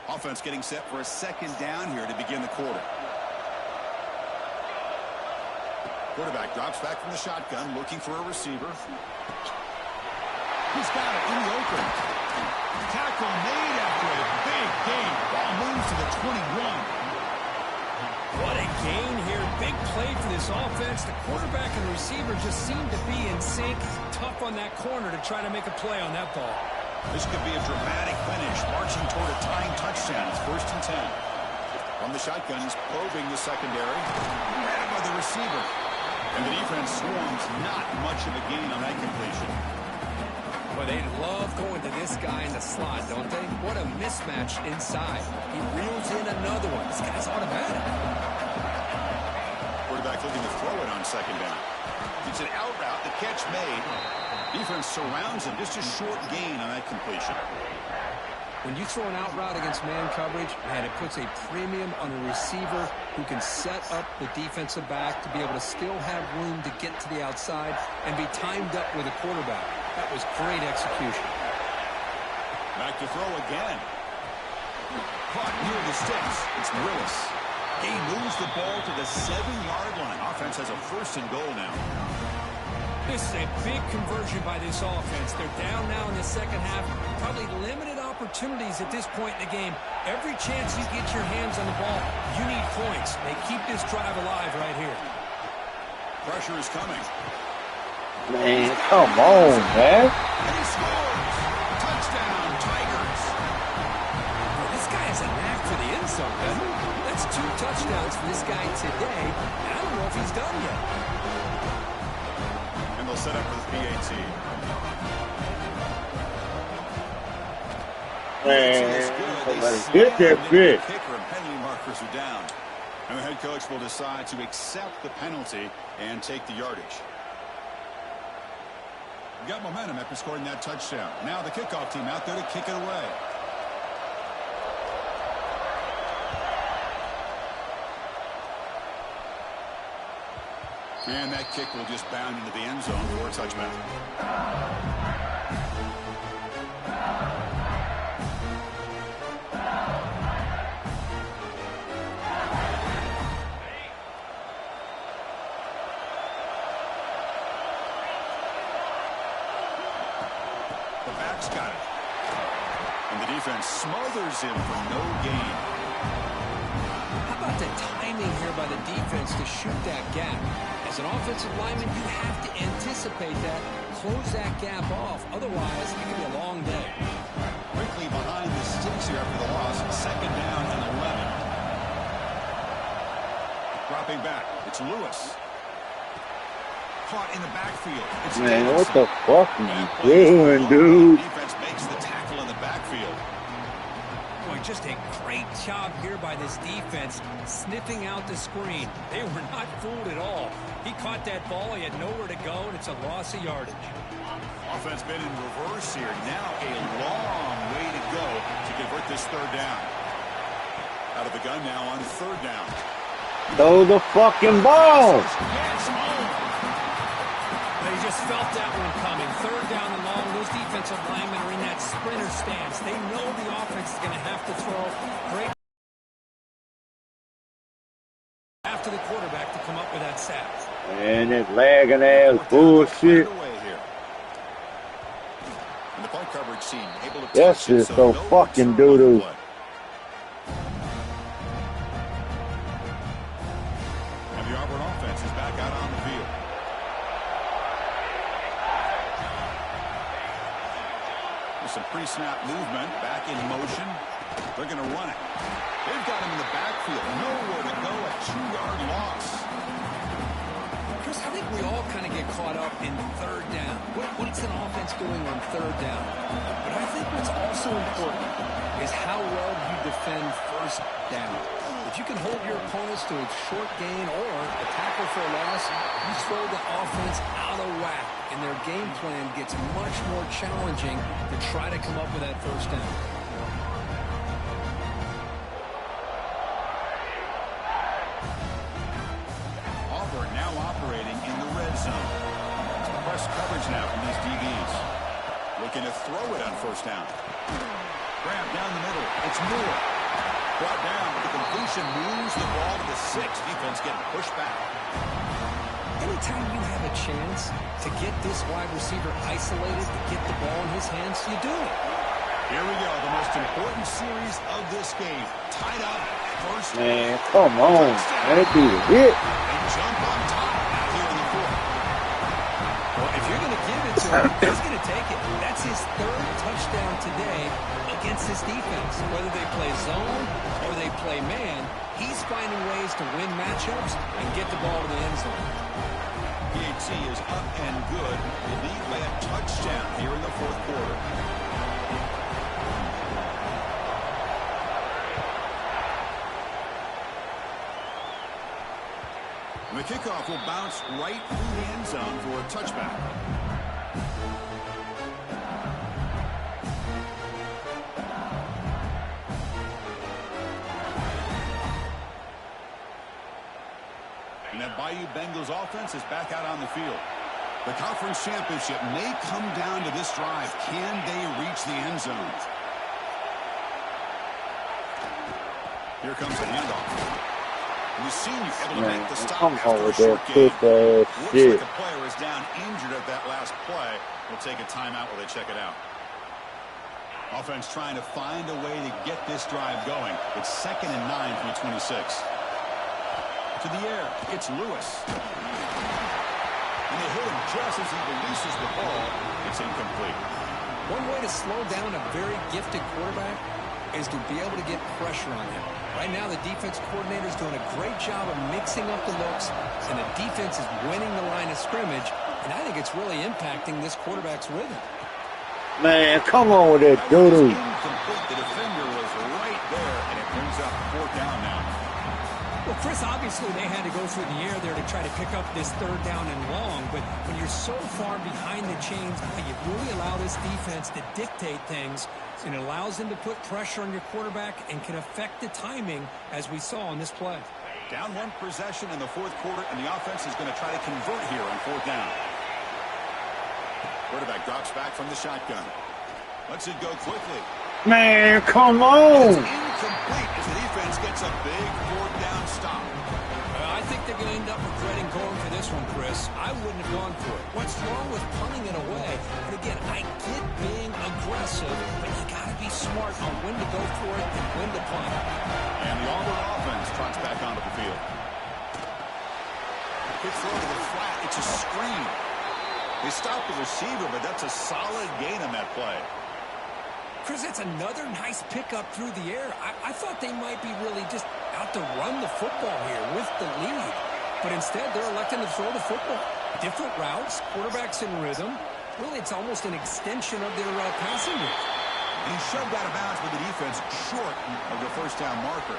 Offense getting set for a second down here to begin the quarter. Quarterback drops back from the shotgun, looking for a receiver. He's got it in the open. Tackle made after a big gain. Ball moves to the 21. What a gain here. Big play for this offense. The quarterback and the receiver just seem to be in sync. Tough on that corner to try to make a play on that ball. This could be a dramatic finish, marching toward a tying touchdown. It's 1st and 10. From the shotgun, he's probing the secondary. Grabbed by the receiver. And the defense swarms. Not much of a gain on that completion. Well, they love going to this guy in the slot, don't they? What a mismatch inside. He reels in another one. This guy's automatic. Quarterback looking to throw it on second down. It's an out route. The catch made. Defense surrounds him. Just a short gain on that completion. When you throw an out route against man coverage, man, it puts a premium on a receiver who can set up the defensive back to be able to still have room to get to the outside and be timed up with a quarterback. That was great execution. Back to throw again. Caught near the sticks. It's Willis. He moves the ball to the 7-yard line. Offense has a 1st and goal now. This is a big conversion by this offense. They're down now in the second half. Probably limited opportunities at this point in the game. Every chance you get your hands on the ball, you need points. They keep this drive alive right here. Pressure is coming. Man, come on, man. And he scores. Touchdown, Tigers. Well, this guy has a knack for the end zone, doesn't he? That's 2 touchdowns for this guy today. And I don't know if he's done yet. And they'll set up for the PAT. Man, get that bitch. Kicker and penalty markers are down. And the head coach will decide to accept the penalty and take the yardage. Got momentum after scoring that touchdown. Now the kickoff team out there to kick it away. And that kick will just bound into the end zone for a touchback. The back's got it. And the defense smothers him for no gain. How about the timing here by the defense to shoot that gap? As an offensive lineman, you have to anticipate that, close that gap off. Otherwise, it could be a long day. Quickly behind the sticks here after the loss. 2nd down and 11. Dropping back. It's Lewis. Caught in the backfield. It's Man, Davidson. what the fuck are you doing, dude? Defense makes the tackle in the backfield. Boy, just a great job here by this defense, sniffing out the screen. They were not fooled at all. He caught that ball. He had nowhere to go, and it's a loss of yardage. Offense been in reverse here. Now a long way to go to convert this 3rd down. Out of the gun now on 3rd down. Throw the fucking ball. Yes, They just felt that one coming. 3rd down and long. Those defensive linemen are in that sprinter stance. They know the offense is going to have to throw. Great after the quarterback to come up with that sack. And that lagging ass bullshit. And the punt coverage team able to That's touch it, just so no fucking return on the doo-doo. play. And the Auburn offense is back out on the field. Some pre-snap movement, back in motion. They're going to run it. They've got him in the backfield. Nowhere to go, a 2-yard loss. Chris, I think we all kind of get caught up in third down. What's an offense doing on third down? But I think what's also important is how well you defend first down. If you can hold your opponents to a short gain or a tackle for a loss, you throw the offense out of whack, and their game plan gets much more challenging to try to come up with that first down. Auburn now operating in the red zone. Press coverage now from these DBs. Looking to throw it on first down. Grab down the middle. It's Moore. Brought down. The completion moves the ball to the 6. Defense getting pushed back. Anytime you have a chance to get this wide receiver isolated, to get the ball in his hands, you do it. Here we go. The most important series of this game. Tied up. First. Man, come on. That'd be a hit. They jump on top here in the 4th. Well, if you're going to give it to him, he's going to take it. That's his 3rd touchdown today against this defense. Whether they play zone or they play man, he's finding ways to win matchups and get the ball to the end zone. PAT is up and good. The lead by a touchdown here in the 4th quarter. The kickoff will bounce right through the end zone for a touchback. And that Bayou Bengals offense is back out on the field. The conference championship may come down to this drive. Can they reach the end zone? Here comes the handoff. We've seen you able to make the stop after a short game. Looks like a player is down injured at that last play. We'll take a timeout while they check it out. Offense trying to find a way to get this drive going. It's 2nd and 9 from the 26. To the air, it's Lewis. And they hit him just as he releases the ball. It's incomplete. One way to slow down a very gifted quarterback is to be able to get pressure on him. Right now, the defense coordinator is doing a great job of mixing up the looks, and the defense is winning the line of scrimmage, and I think it's really impacting this quarterback's rhythm. Man, come on with that doo-doo. Incomplete. The defender was right there, and it brings up 4th down now. Well, Chris, obviously they had to go through the air there to try to pick up this 3rd down and long, but when you're so far behind the chains, you really allow this defense to dictate things, and it allows them to put pressure on your quarterback and can affect the timing, as we saw on this play. Down 1 possession in the 4th quarter, and the offense is going to try to convert here on 4th down. Quarterback drops back from the shotgun. Lets it go quickly. Man, come on. It's incomplete as the defense gets a big 4th down stop. I think they're going to end up regretting going for this one, Chris. I wouldn't have gone for it. What's wrong with punting it away? And again, I get being aggressive, but you got to be smart on when to go for it and when to punt. And the Auburn offense trots back onto the field. Quick throw to the flat. It's a screen. They stop the receiver, but that's a solid gain on that play. Chris, that's another nice pickup through the air. I thought they might be really just out to run the football here with the lead. But instead, they're electing to throw the football. Different routes, quarterbacks in rhythm. Really, it's almost an extension of their passing game. And he shoved out of bounds with the defense short of the 1st down marker.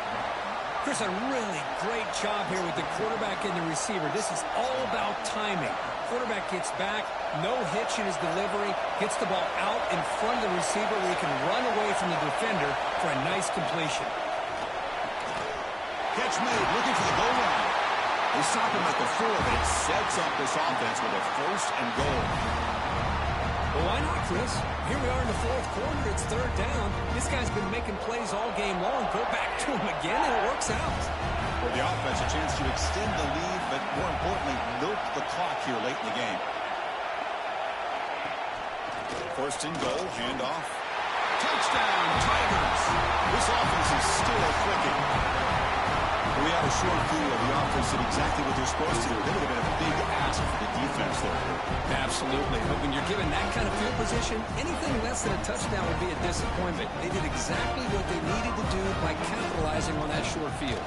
Chris, a really great job here with the quarterback and the receiver. This is all about timing. Quarterback gets back, no hitch in his delivery, gets the ball out in front of the receiver where he can run away from the defender for a nice completion. Catch made, looking for the goal line. They stop him at the 4, but it sets up this offense with a 1st and goal. Well, why not, Chris? Here we are in the 4th quarter. It's 3rd down. This guy's been making plays all game long. Go back to him again, and it works out. For the offense, a chance to extend the lead, but more importantly, milk the clock here late in the game. 1st and goal, handoff. Touchdown, Tigers! This offense is still clicking. We have a short view of the offense did exactly what they're supposed to do. That would have been a big ask for the defense there. Absolutely. But when when you're given that kind of field position, anything less than a touchdown would be a disappointment. They did exactly what they needed to do by capitalizing on that short field.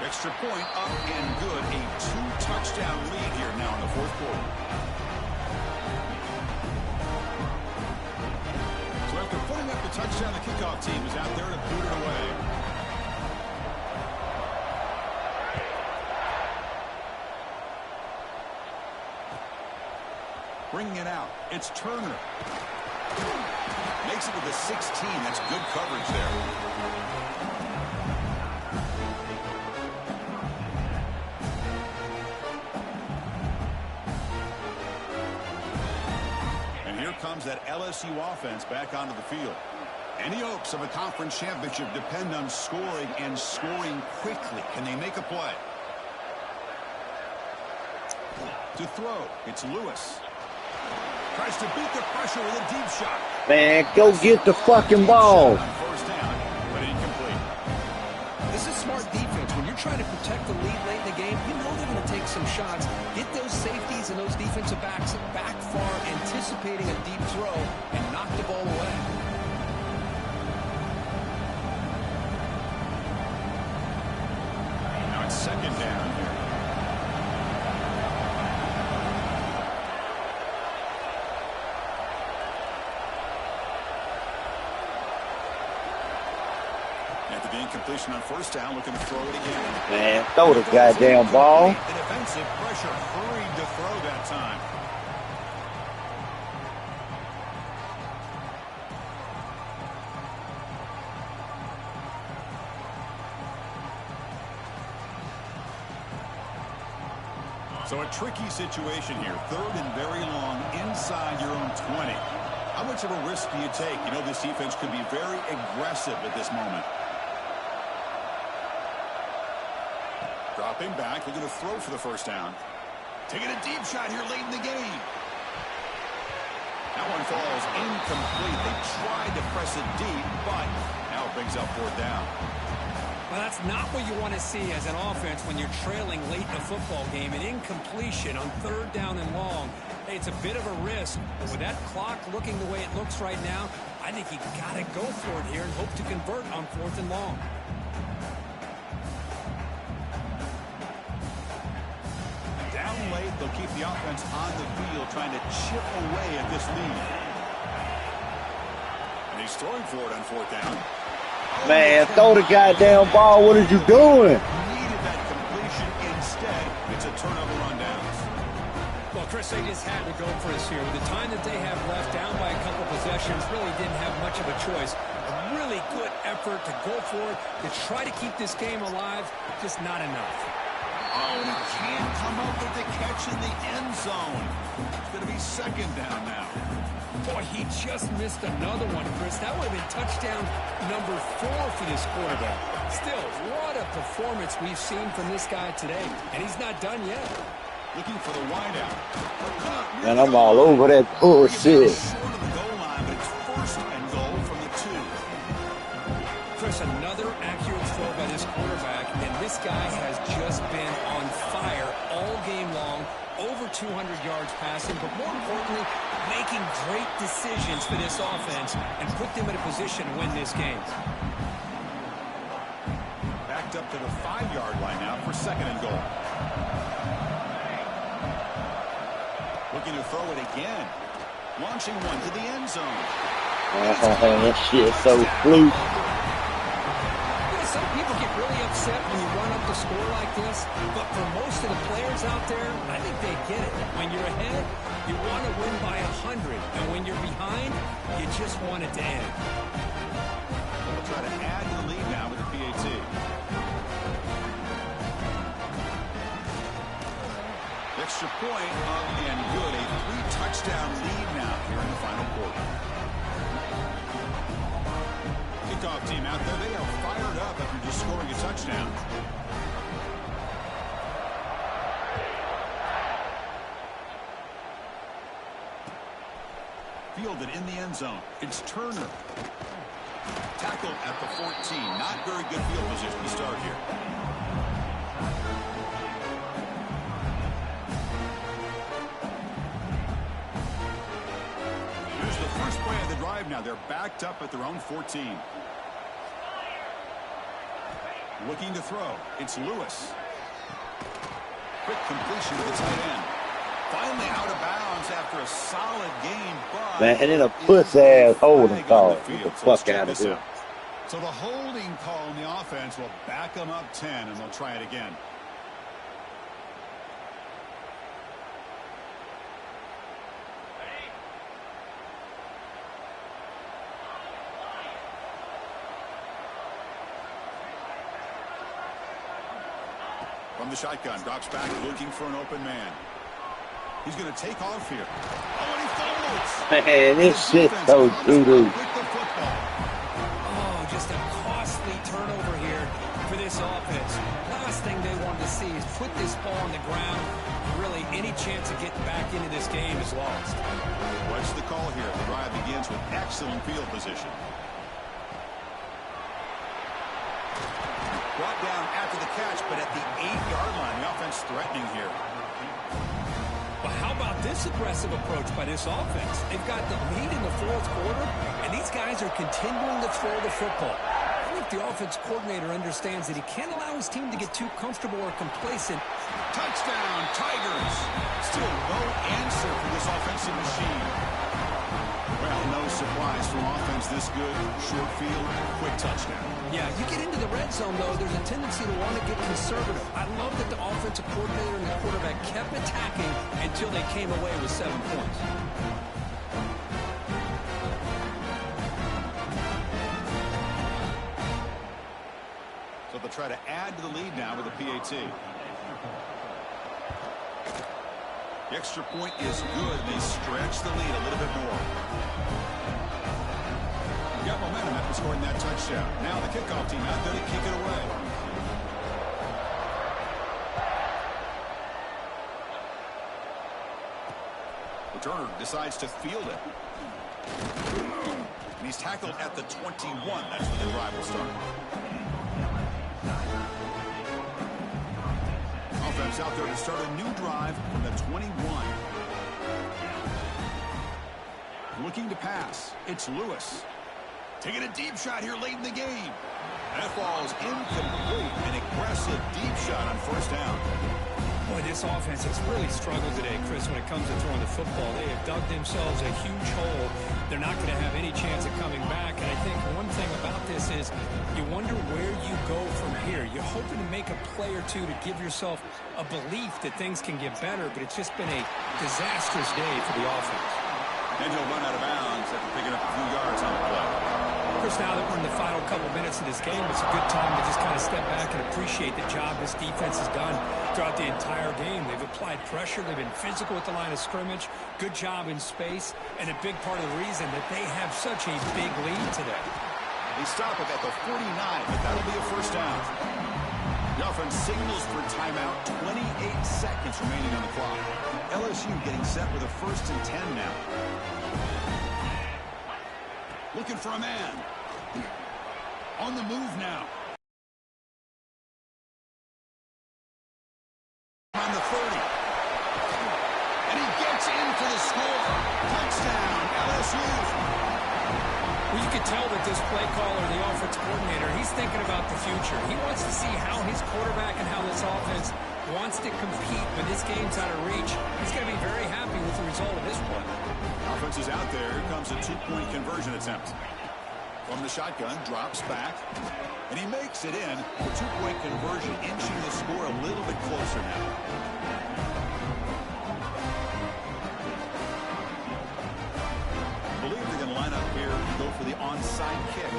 Extra point up and good. A 2-touchdown lead here now in the fourth quarter. So after putting up the touchdown, the kickoff team is out there to boot it away. Bringing it out, it's Turner. Makes it to the 16. That's good coverage there. And here comes that LSU offense back onto the field. Any hopes of a conference championship depend on scoring and scoring quickly. Can they make a play? To throw, it's Lewis. Tries to beat the pressure with a deep shot. Man, go get the fucking ball. First down, but incomplete. This is smart defense. When you're trying to protect the lead late in the game, you know they're going to take some shots. Get those safeties and those defensive backs back far, anticipating a deep throw, and knock the ball away. Now it's second down here. After the incompletion on first down, looking to throw it again. Man, throw the goddamn ball. The defensive pressure hurried to throw that time. So a tricky situation here. Third and very long inside your own 20. How much of a risk do you take? You know this defense could be very aggressive at this moment. Dropping back, looking to throw for the first down. Taking a deep shot here late in the game. That one falls incomplete. They tried to press it deep, but now it brings up fourth down. Well, that's not what you want to see as an offense when you're trailing late in a football game. An incompletion on third down and long. Hey, it's a bit of a risk, but with that clock looking the way it looks right now, I think you got to go for it here and hope to convert on fourth and long. Down late, they'll keep the offense on the field, trying to chip away at this lead. And he's throwing for it on fourth down. Man, throw the goddamn ball. What are you doing? Needed that completion. Instead, it's a turnover on downs. Well, Chris, they just had to go for this here. With the time that they have left, down by a couple possessions, really didn't have much of a choice. A really good effort to go for it, to try to keep this game alive, just not enough. Oh, and he can't come up with the catch in the end zone. It's going to be second down now. Boy, he just missed another one, Chris. That would have been touchdown number 4 for this quarterback. Still, what a performance we've seen from this guy today. And he's not done yet. Looking for the wideout. Man, I'm all over that bullshit. Short of the goal line, but it's first and goal from the 2. Chris, another accurate throw by this quarterback, and this guy has just been on fire all game long. Over 200 yards passing, but more importantly, making great decisions for this offense and put them in a position to win this game. Backed up to the 5-yard line now for second and goal. Looking to throw it again. Launching one to the end zone. That shit's so fluke. Some people get really upset when you run up the score like this, but for most of the players out there, I think they get it. When you're ahead, you want to win by 100, and when you're behind, you just want it to end. We'll try to add to the lead now with the PAT. Extra point up and good. A 3-touchdown lead now here in the final quarter. Kickoff team out there, they are fired up after just scoring a touchdown. Fielded in the end zone. It's Turner. Tackled at the 14. Not very good field position to start here. first play of the drive now. They're backed up at their own 14. Looking to throw. It's Lewis. Quick completion to the tight end. Finally out of bounds after a solid game, but Man, and then a puss-ass holding call. Get the fuck out of here. So the holding call in the offense will back them up 10, and they'll try it again. From the shotgun, drops back, looking for an open man. He's going to take off here. Oh, and he fumbles. Man, this shit's so doo-doo. Oh, just a costly turnover here for this offense. Last thing they wanted to see is put this ball on the ground. Really, any chance of getting back into this game is lost. What's the call here? The drive begins with excellent field position. Brought down after the catch, but at the 8-yard line, the offense threatening here. Well, how about this aggressive approach by this offense? They've got the lead in the fourth quarter, and these guys are continuing to throw the football. I think the offense coordinator understands that he can't allow his team to get too comfortable or complacent. Touchdown, Tigers! Still no answer for this offensive machine. Well, no surprise from offense this good. Short field, quick touchdown. Yeah, you get into the red zone, though, there's a tendency to want to get conservative. I love that the offensive coordinator and the quarterback kept attacking until they came away with 7 points. So they'll try to add to the lead now with a PAT. The extra point is good. They stretch the lead a little bit more. Got momentum after scoring that touchdown. Now the kickoff team out there to kick it away. Returner decides to field it. And he's tackled at the 21. That's where the drive will start. Offense out there to start a new drive from the 21. Looking to pass. It's Lewis. Taking a deep shot here late in the game. That falls incomplete. An aggressive deep shot on first down. Boy, this offense has really struggled today, Chris, when it comes to throwing the football. They have dug themselves a huge hole. They're not going to have any chance of coming back. And I think one thing about this is you wonder where you go from here. You're hoping to make a play or two to give yourself a belief that things can get better, but it's just been a disastrous day for the offense. And he'll run out of bounds after picking up a few yards on the play. Of course, now that we're in the final couple minutes of this game, it's a good time to just kind of step back and appreciate the job this defense has done throughout the entire game. They've applied pressure. They've been physical at the line of scrimmage. Good job in space. And a big part of the reason that they have such a big lead today. They stop it at the 49, but that'll be a first down. The offense signals for timeout. 28 seconds remaining on the clock. LSU getting set with a 1st and 10 now. Looking for a man. On the move now. On the 30. And he gets in for the score. Touchdown, LSU. Well, you can tell that this play caller, the offense coordinator, he's thinking about the future. He wants to see how his quarterback and how this offense wants to compete when this game's out of reach. He's going to be very happy with the result of this play. Offense is out there. Here comes a 2-point conversion attempt. From the shotgun, drops back, and he makes it in. The 2-point conversion, inching the score a little bit closer now. I believe they're going to line up here and go for the onside kick.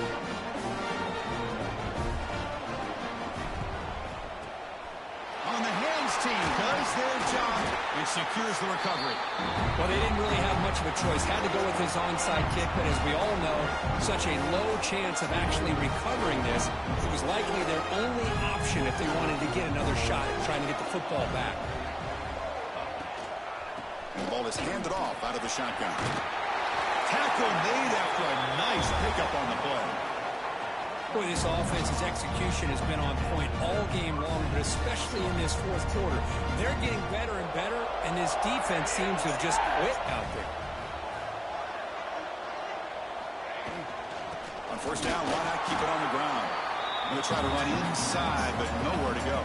On the hands team does their job and secures the recovery. Well, they didn't really have much of a choice. Had to go with his onside kick, but as we all know, such a low chance of actually recovering this. It was likely their only option if they wanted to get another shot at trying to get the football back. And the ball is handed off out of the shotgun. Tackle made after a nice pickup on the play. Boy, this offense's execution has been on point all game long, but especially in this fourth quarter. They're getting better and better, and this defense seems to have just quit out there. First down, why not keep it on the ground? I'm going to try to run inside, but nowhere to go.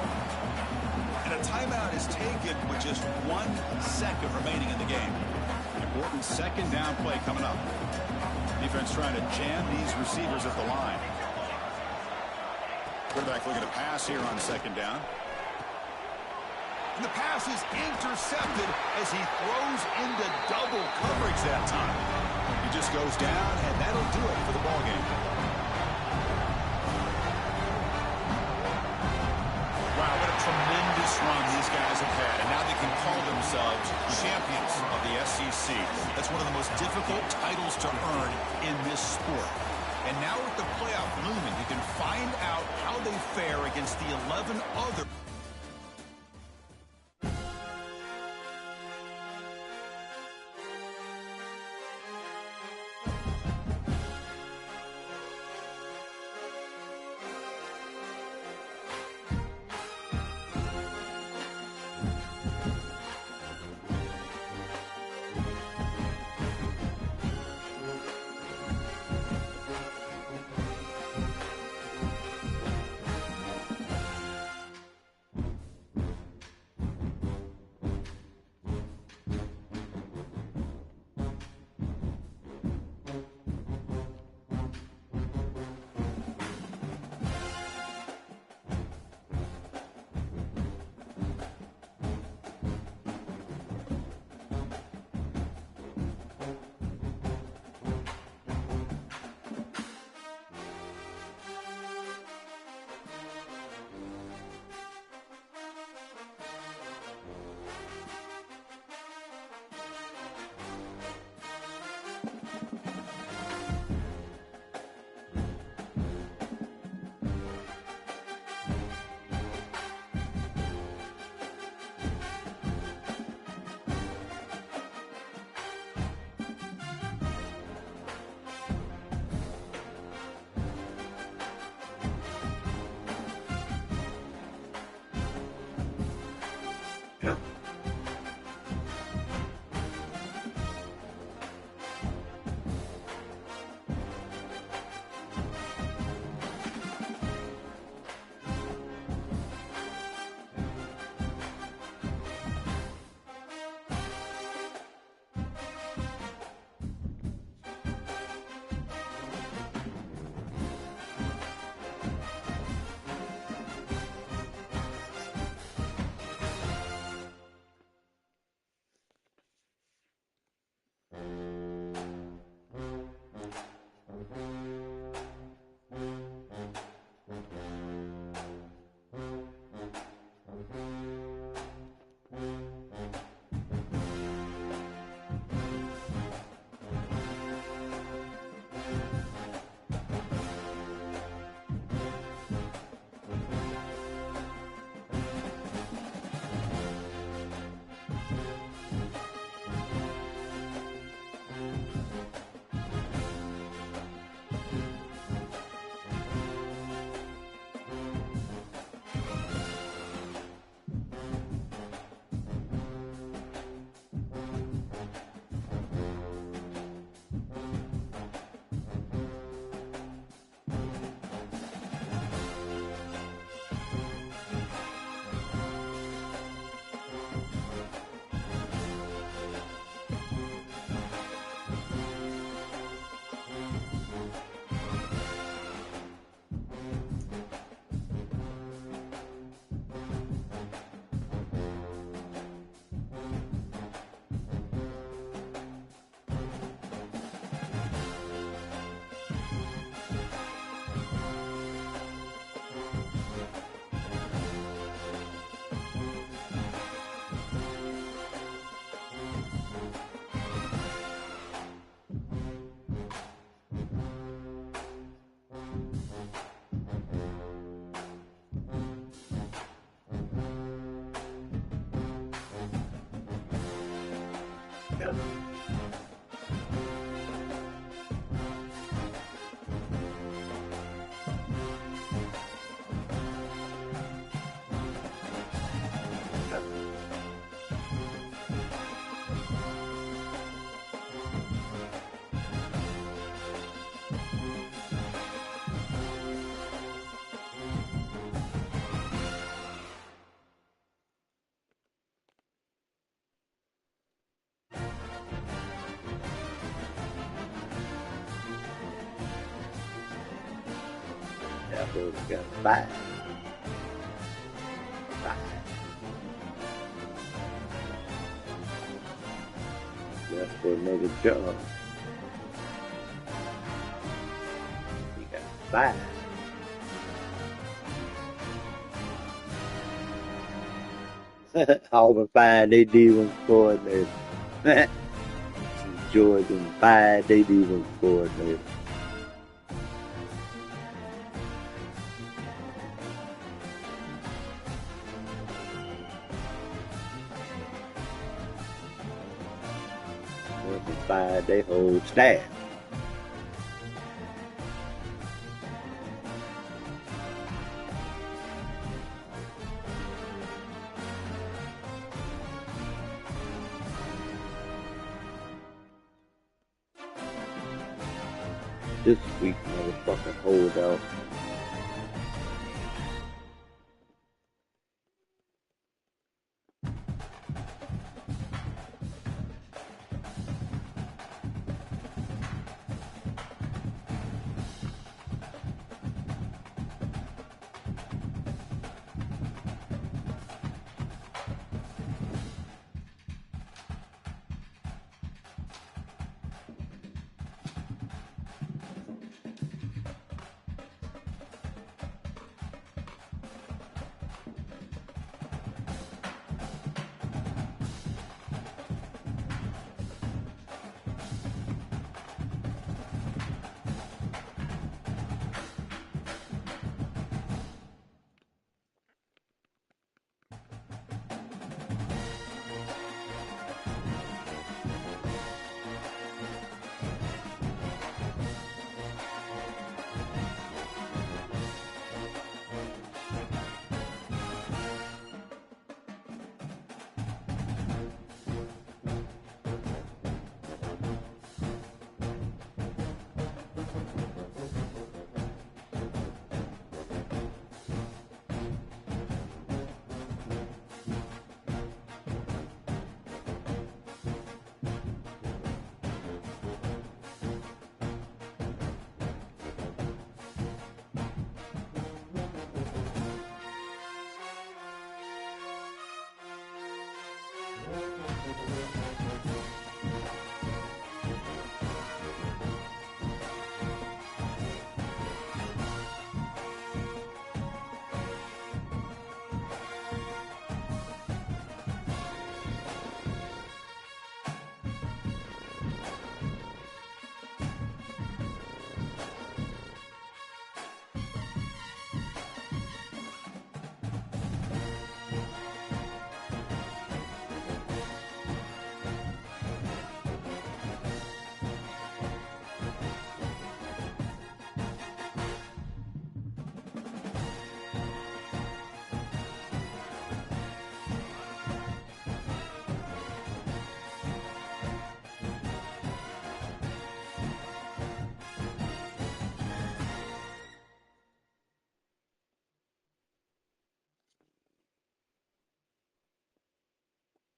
And a timeout is taken with just 1 second remaining in the game. An important second down play coming up. Defense trying to jam these receivers at the line. Quarterback looking to pass here on second down. And the pass is intercepted as he throws into double coverage that time. He just goes down, and that'll do it for the ball game. Wow, what a tremendous run these guys have had, and now they can call themselves champions of the SEC. That's one of the most difficult titles to earn in this sport. And now with the playoff looming, you can find out how they fare against the 11 other. So we got 5. 5. Just for another job. We got 5. Auburn 5, they D1 coordinator. Georgia 5, they D1 coordinator. Georgia 5, they whole staff. This week, motherfucking hold out.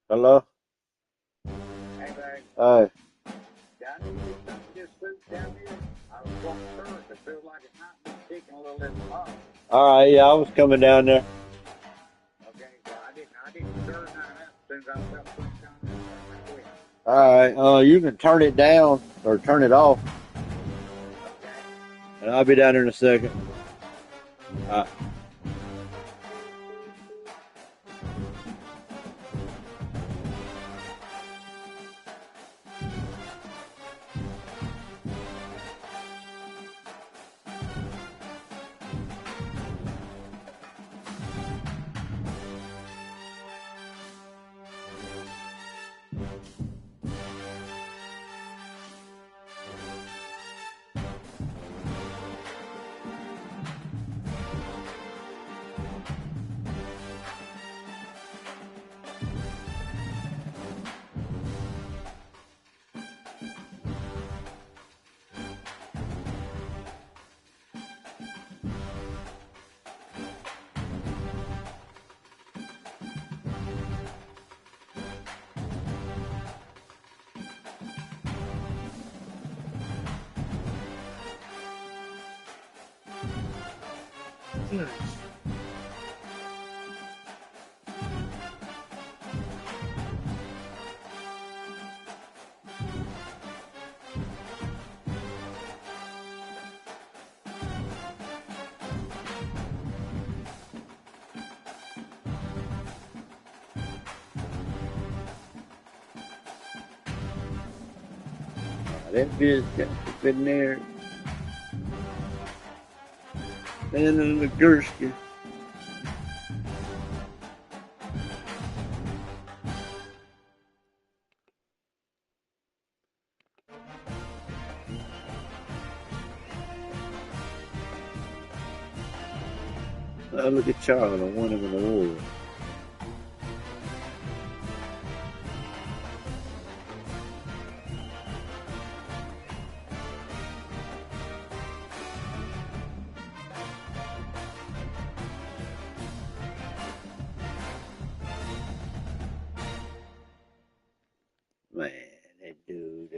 Hello? Hey, man. Hey. Yeah, I need to get some of this food down here. I was walking through it. It feels like it might be ticking a little bit hot. Alright, yeah, I was coming down there. Okay, well, I didn't stir none of that as soon as I felt something coming in there. Alright, you can turn it down or turn it off. Okay. And I'll be down there in a second. That bitch got been there. And in the Gursky. Oh, look at Charles. I won him an award. Man, that dude,